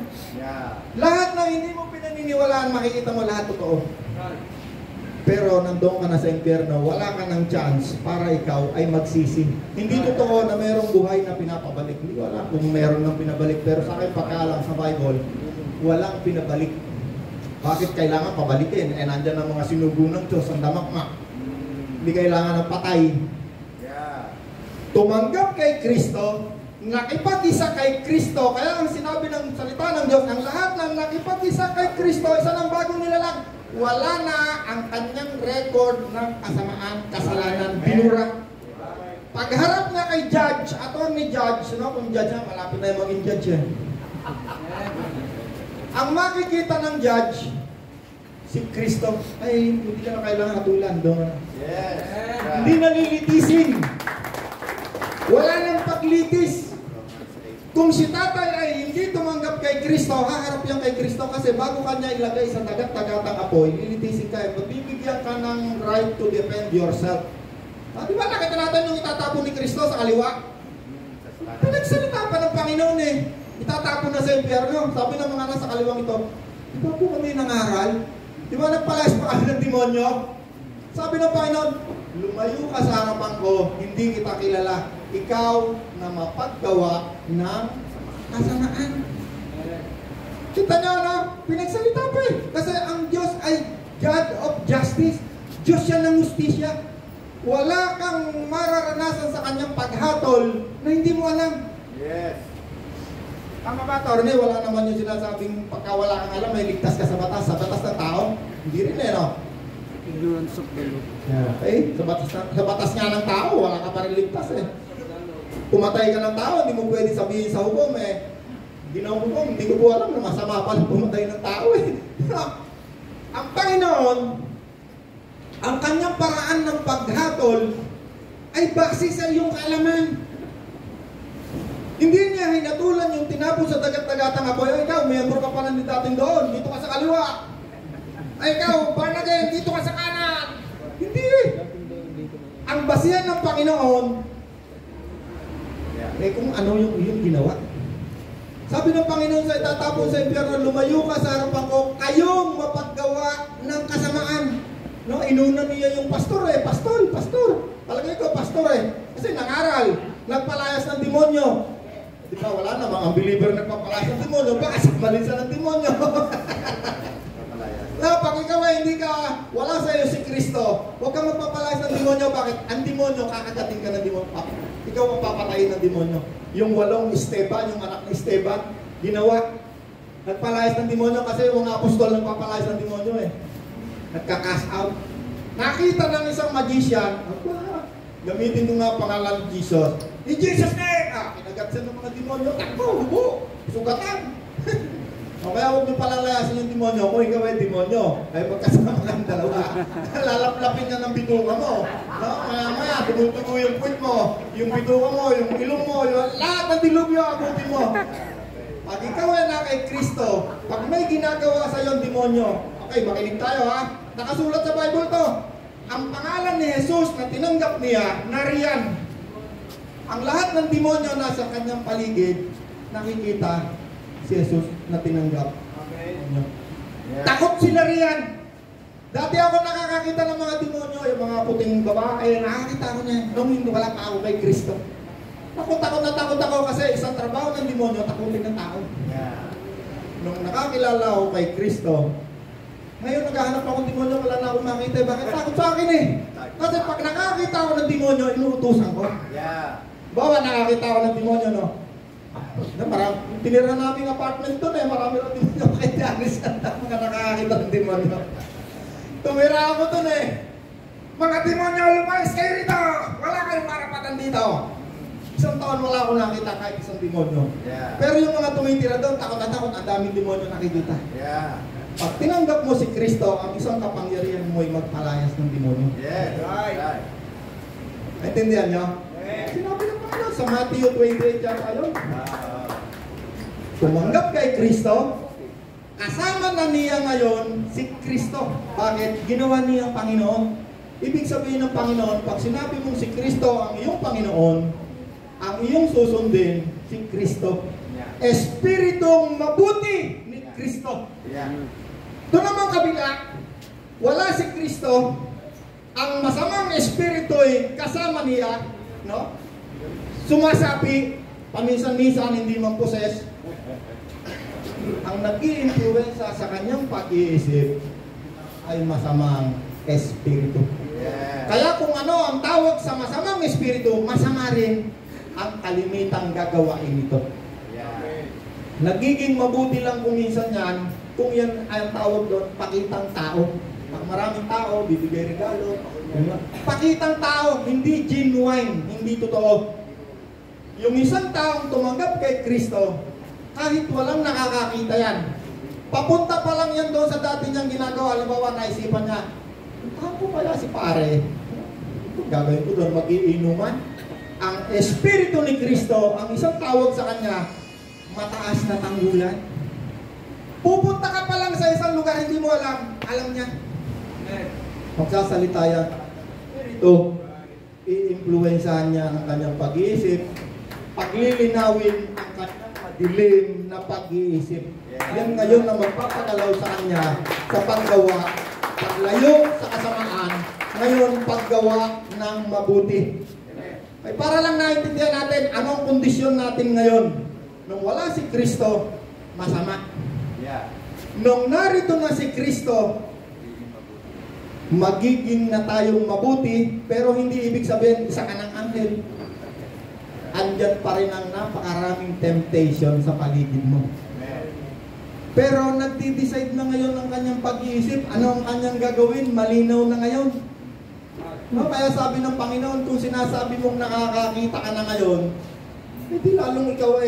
Lahat ng hindi mo pinaniniwalaan, makikita mo lahat totoo. Pero nandun ka na sa impyerno, wala ka ng chance para ikaw ay magsisi. Hindi totoo na mayroong buhay na pinapabalik. Hindi ko alam kung mayroon ng pinabalik. Pero sa akin pagkaalam sa Bible, walang pinabalik. Bakit kailangan pabalikin? Eh nandyan ang mga sinugo ng Diyos, ang damakmak. Hindi kailangan ng patay. Tumanggap kay Kristo, nakipag-isa kay Kristo. Kaya ang sinabi ng salita ng Diyos, ang lahat ng nakipag-isa kay Kristo, isa ng bagong nilalang. Wala na ang kanyang record ng kasamaan, kasalanan, binura. Pagharap niya kay judge, attorney judge, no? Kung judge na, malapit na yung maging judge yan. Ang makikita ng judge, si Kristo, ay hindi ka na kailangan hatulan doon. Yes. Hindi nalilitisin. Wala nang paglitis. Kung si tatay ay hindi tumanggap kay Kristo, haharap yan kay Kristo kasi bago kanya ilagay sa dagat-dagatang apoy, lilitisin ka, magbibigyan ka ng right to defend yourself. Di ba nakita natin yung itatapon ni Kristo sa kaliwa? Pinagsalita pa ng Panginoon eh. Itatapon na sa impyerno. Sabi ng mga nasa kaliwang ito, di ba po kami nangaral? Di ba nagpalayas pa kami ng demonyo? Sabi ng Panginoon, lumayo ka sa harapan ko, hindi kita kilala. Ikaw na mapaggawa ng kasamaan. Kita nyo, no? Pinagsalita pa eh. Kasi ang Diyos ay God of justice. Diyos siya ng justisya. Wala kang mararanasan sa kanyang paghatol na hindi mo alam. Yes. Tama ba, Torne? Wala naman yung sinasabing pagka wala kang alam, may ligtas ka sa batas ng tao. Hindi rin eh, no? Ignorance of the law. Okay? Sa batas nga ng tao, wala ka pa rin ligtas eh. Pumatay ka ng tao, hindi mo pwede sabihin sa hukom eh. Ginahukom, hindi ko po alam na masama pala pumatay ng tao eh. Ang Panginoon, ang kanyang paraan ng paghatol ay base sa iyong kaalaman. Hindi niya hinatulan yung tinapon sa dagat-dagatang apoy. Ay, ikaw, miyembro ka pa ng dating doon. Dito ka sa kaliwa. Ay, ikaw, born again. Dito ka sa kanan. Hindi eh. Ang basihan ng Panginoon, eh kung ano yung ginawa. Sabi ng Panginoon sa itatapon sa impyerno, lumayo ka sa harapan ko, kayong mapaggawa ng kasamaan. No, inuna niya yung pastor eh, pastor. Palagay ko, pastor eh. Kasi nangaral, nagpalayas ng demonyo. Di ba, wala namang ang believer nagpapalayas ng demonyo, baka samalin siya ng demonyo. Na, pag ikaw ay hindi ka, wala sa iyo si Kristo, huwag kang magpapalayas ng demonyo. Bakit? Ang demonyo, kakagating ka ng demonyo. Ikaw ang papatayin ng demonyo. Yung 8 Esteban, yung anak ni Esteban, ginawa. Nagpalayas ng demonyo kasi yung mga apostol nagpapalayas ng demonyo eh. Nagka-cast out. Nakita ng isang magician, gamitin ko nga pangalan ni Jesus. In Jesus name! Kinagat siya ng mga demonyo. Takbo, hubo, sugatan. O kaya huwag nyo palalayasin yung demonyo. Kung ikaw ay demonyo, ay magkasama kang dalawa. Lalaplapin niya ng bituka mo. No? Maya, tumutugo yung puwit mo, yung bituka mo, yung ilong mo, yung lahat ng dilubyo abutin mo. Pag ikaw ay na kay Kristo, pag may ginagawa sa iyo demonyo, okay, makinig tayo ha. Nakasulat sa Bible to. Ang pangalan ni Jesus na tinanggap niya, nariyan. Ang lahat ng demonyo nasa kanyang paligid, nakikita si Jesus na tinanggap. Okay. Yeah. Takot sila riyan. Dati ako nakakakita ng mga demonyo, yung mga puting babae, nakakita ako niya. Nung hindi wala pa ako kay Kristo. Takot ako kasi isang trabaho ng demonyo, takutin ng tao. Yeah. Nung nakakilala ako kay Kristo, ngayon naghahanap ako ng demonyo, wala na akong makita. Bakit? Takot sa akin eh. Kasi pag nakakita ako ng demonyo, inuutusan ko. Yeah. Bawa nakakita ako ng demonyo, no? Tinira namin apartment doon eh, marami ng demonyo kay Janice. Mga nakakakita ng demonyo. Tumira ako doon eh. Mga demonyo, lumayas kayo rito! Wala kayong marapatan dito. Isang taon wala akong nakita kahit isang demonyo. Yeah. Pero yung mga tumitira doon, takot na takot, ang daming demonyo nakikita. Yeah. Pag tinanggap mo si Kristo, ang isang kapangyarihan mo ay magpalayas ng demonyo. Yes, right. Naintindihan nyo? Yes. Sinabi ng Panginoon sa Matthew 28 yan kayo. Tumanggap kay Kristo, kasama na niya ngayon si Kristo. Bakit? Ginawa niya ang Panginoon. Ibig sabihin ng Panginoon, pag sinabi mong si Kristo ang iyong Panginoon, ang iyong susundin si Kristo. Espiritong mabuti ni Kristo. Doon naman kabila, wala si Kristo, ang masamang espiritu ay kasama niya, no? Sumasapi, paminsan-minsan hindi man poses. Ang nag-i-influensya sa kanyang pag-iisip ay masamang espiritu. Yeah. Kaya kung ano ang tawag sa masamang espiritu, masama rin ang kalimitang gagawain nito. Yeah. Nagiging mabuti lang kung minsan yan, kung yan ay ang tawag doon, pakitang tao. Pag maraming tao, bibigay regalo. Pakitang tao, hindi genuine, hindi totoo. Yung isang taong tumanggap kay Kristo, kahit walang nakakakita yan, papunta pa lang yan doon sa dati niyang ginagawa. Halimbawa, naisipan niya, ako pala si pare. Gagawin ko doon, mag-iinuman. ang Espiritu ni Kristo, ang isang tawag sa Kanya, mataas na tanggulan. Pupunta ka pa lang sa isang lugar, hindi mo alam niya. Magsasalita yan. Ito, i-influensahan niya ang kanyang pag-iisip, paglilinawin ang kanyang madilim na pag-iisip. Yan ngayon na magpapagalaw sa kanya sa paggawa, paglayo sa kasamaan, ngayon paggawa ng mabuti. Ay para lang naintindihan natin anong kondisyon natin ngayon. Nung wala si Kristo, masama. Nung narito na si Kristo, magiging na tayong mabuti, pero hindi ibig sabihin isa ka ng anghel. Andyan pa rin ang napakaraming temptation sa paligid mo. Pero nagdi-decide na ngayon ang kanyang pag-iisip, ano ang kanyang gagawin, malinaw na ngayon. No, kaya sabi ng Panginoon, kung sinasabi mong nakakakita ka na ngayon, hindi lalong ikaw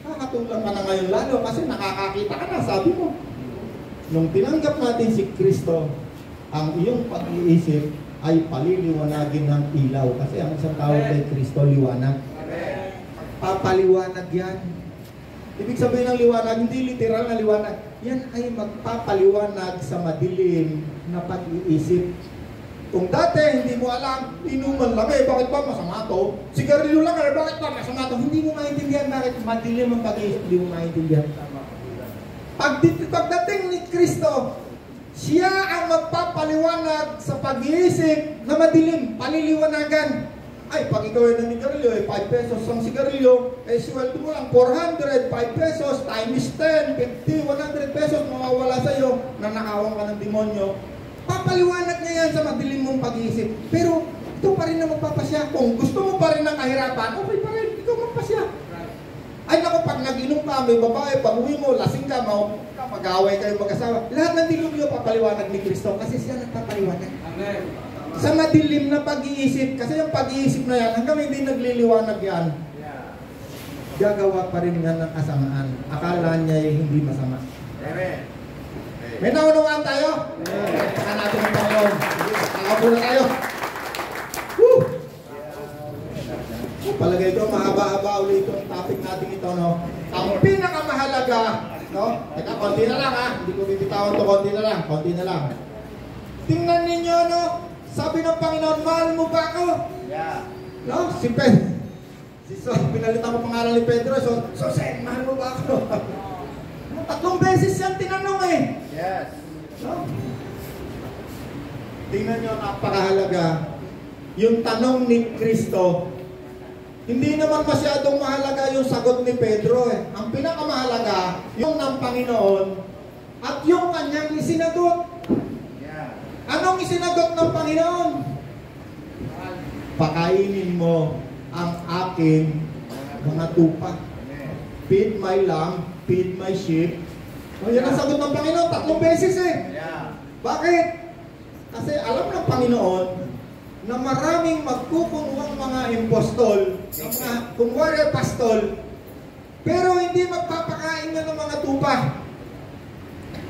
nakakatulang ka na ngayon lalo kasi nakakakita ka na, sabi mo. Nung tinanggap natin si Kristo, ang iyong pag-iisip ay paliliwanagin ng ilaw. Kasi ang isang tawag kay Kristo, liwanag. Papaliwanag yan. Ibig sabihin ng liwanag, hindi literal na liwanag. Yan ay magpapaliwanag sa madilim na pag-iisip. Kung dati hindi mo alam, inuman lang bakit ba masama to? Sigarilyo lang bakit ba masama to? Hindi mo maintindihan bakit madilim ang pag-iisip, hindi mo maintindihan. Pagdating ni Kristo, siya ang magpapaliwanag sa pag-iisip na madilim, paliliwanagan. Ay, pag ikaw ay nanigarilyo, 5 pesos ang sigarilyo, sweldo mo lang 400, 5 pesos, times 10, 50, 100 pesos, mawawala sa'yo, nanakawang ka ng demonyo. Papaliwanag niya yan sa madilim mong pag-iisip. Pero, ito pa rin na magpapasya. Kung gusto mo pa rin ng kahirapan, okay pa rin, ikaw magpasya. Ay naku, pag nag-inom ka, may babae, pag uwi mo, lasing ka, mag-away kayo mag-asawa. Lahat ng dilubyo papaliwanag ni Kristo kasi siya nagpapaliwanag. Amen. Sa madilim na pag-iisip, kasi yung pag-iisip na yan, hanggang hindi nagliliwanag yan, gagawa pa rin yan ng kasamaan. Akala niya hindi masama. Amen. May naunawaan tayo? Saka natin ang Panginoon. Nakaupo na tayo. Woo! Palagay ko, mahaba-haba ulit itong topic natin ito, no? Ang pinakamahalaga, no? Teka, konti na lang, ha? Hindi ko bibitawan to, konti na lang. Tingnan ninyo, no? Sabi ng Panginoon, mahal mo ba ako? Yeah. No? Si pinalitan ko pangalan ni Pedro, so Sen, mahal mo ba ako? 3 beses yan tinanong Yes. No? Tingnan nyo, napakahalaga. Yung tanong ni Kristo, hindi naman masyadong mahalaga yung sagot ni Pedro Ang pinakamahalaga, yung ng Panginoon at yung kanyang isinagot. Yeah. Anong isinagot ng Panginoon? Pakainin mo ang aking mga tupa. Feed my lamb, feed my sheep. Yan ang sagot ng Panginoon, 3 beses Yeah. Bakit? Kasi alam ng Panginoon na maraming magkukunwang mga impostol, mga kunwari pastol, pero hindi magpapakain ng mga tupa.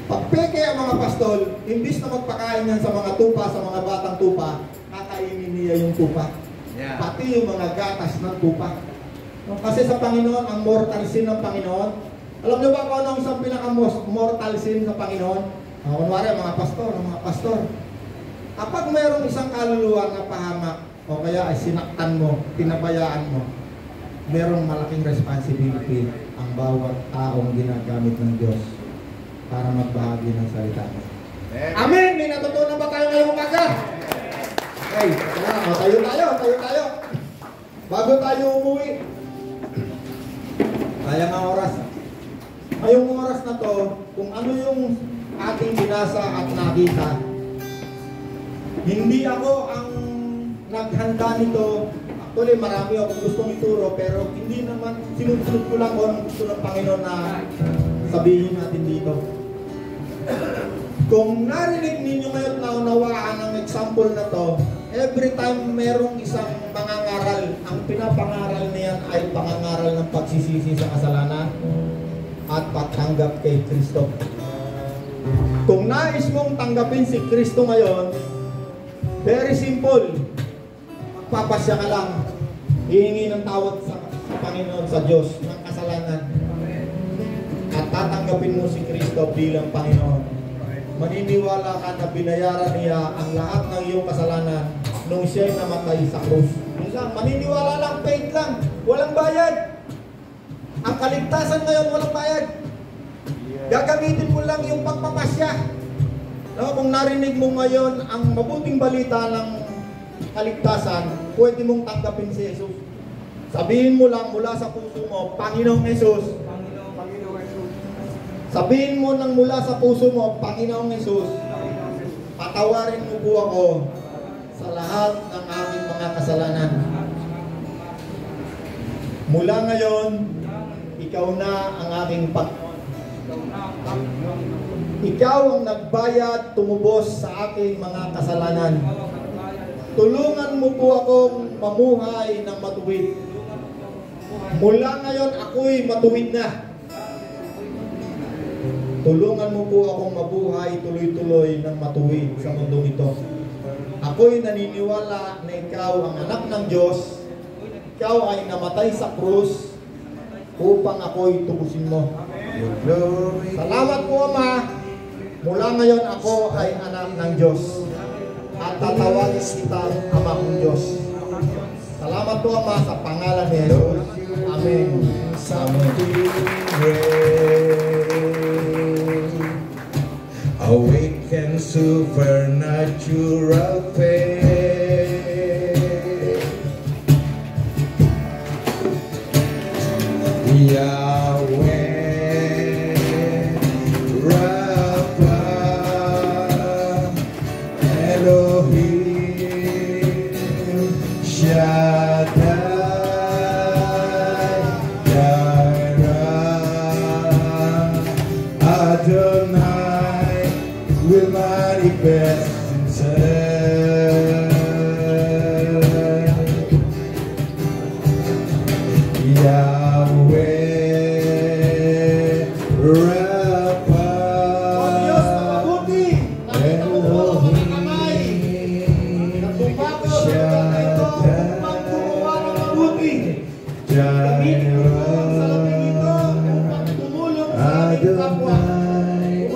Pagpeke ang mga pastol, imbis na magpakain yan sa mga tupa, sa mga batang tupa, kakainin niya yung tupa. Yeah. Pati yung mga gatas ng tupa. Kasi sa Panginoon, ang mortal sin ng Panginoon, alam niyo ba kung ano ang isang pinaka-mortal sin sa Panginoon? Kunwari, mga pastor. Kapag mayroong isang kaluluwa na pahamak, o kaya ay sinaktan mo, pinabayaan mo, mayroong malaking responsibility ang bawat taong ginagamit ng Diyos para magbahagi ng salita mo. Amen! May natutunan ba tayo ngayong umaga? Okay, tayo tayo. Bago tayo umuwi, kaya nga oras. Ngayong oras na to, kung ano yung ating binasa at nakita, hindi ako ang naghanda nito. Actually, marami akong gustong ituro, pero hindi naman, sinusunod ko lang kung anong gusto ng Panginoon na sabihin natin dito. Kung narinig ninyo ngayon na unawaan ang example na to, every time merong isang pangangaral, ang pinapangaral niyan ay pangangaral ng pagsisisi sa kasalanan at pagtanggap kay Kristo. Kung nais mong tanggapin si Kristo ngayon, very simple. Magpapasya ka lang. hihingi ng tawad sa Panginoon, sa Diyos, ng kasalanan. At tatanggapin mo si Kristo bilang Panginoon. Maniniwala ka na binayaran niya ang lahat ng iyong kasalanan nung siya'y namatay sa krus. Maniniwala lang, faith lang, walang bayad. Ang kaligtasan ngayon, walang bayad. Gagamitin mo lang yung pagpapasya. No, kung narinig mo ngayon ang mabuting balita ng kaligtasan, pwede mong tanggapin si Jesus. Sabihin mo lang mula sa puso mo, Panginoong Jesus. Sabihin mo nang mula sa puso mo, Panginoong Jesus, patawarin mo po ako sa lahat ng aking mga kasalanan. Mula ngayon, ikaw na ang aking Panginoon. Ikaw ang nagbayad, tumubos sa aking mga kasalanan. Tulungan mo po akong mamuhay ng matuwid. Mula ngayon, ako'y matuwid na. Tulungan mo po akong mabuhay tuloy-tuloy ng matuwid sa mundong ito. Ako'y naniniwala na ikaw ang anak ng Diyos. Ikaw ay namatay sa krus upang ako'y tubusin mo. Salamat po, Ama. Mula ngayon ako ay anak ng Diyos at tatawagin kitang Ama kong Diyos. Salamat po, Ama, sa pangalan ni Jesus. Amen. Awaken supernatural faith. Yahweh Rapha Elohim Shaddai Jireh Adonai will manifest himself. Yahweh Rapha Elohim Shaddai Adonai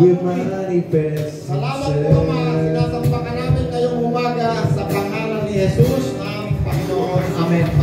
will manifest Salamat po, Ama. Sinasampakan namin ngayong umaga sa pangalan ni Jesus, ang Panginoon. Amen.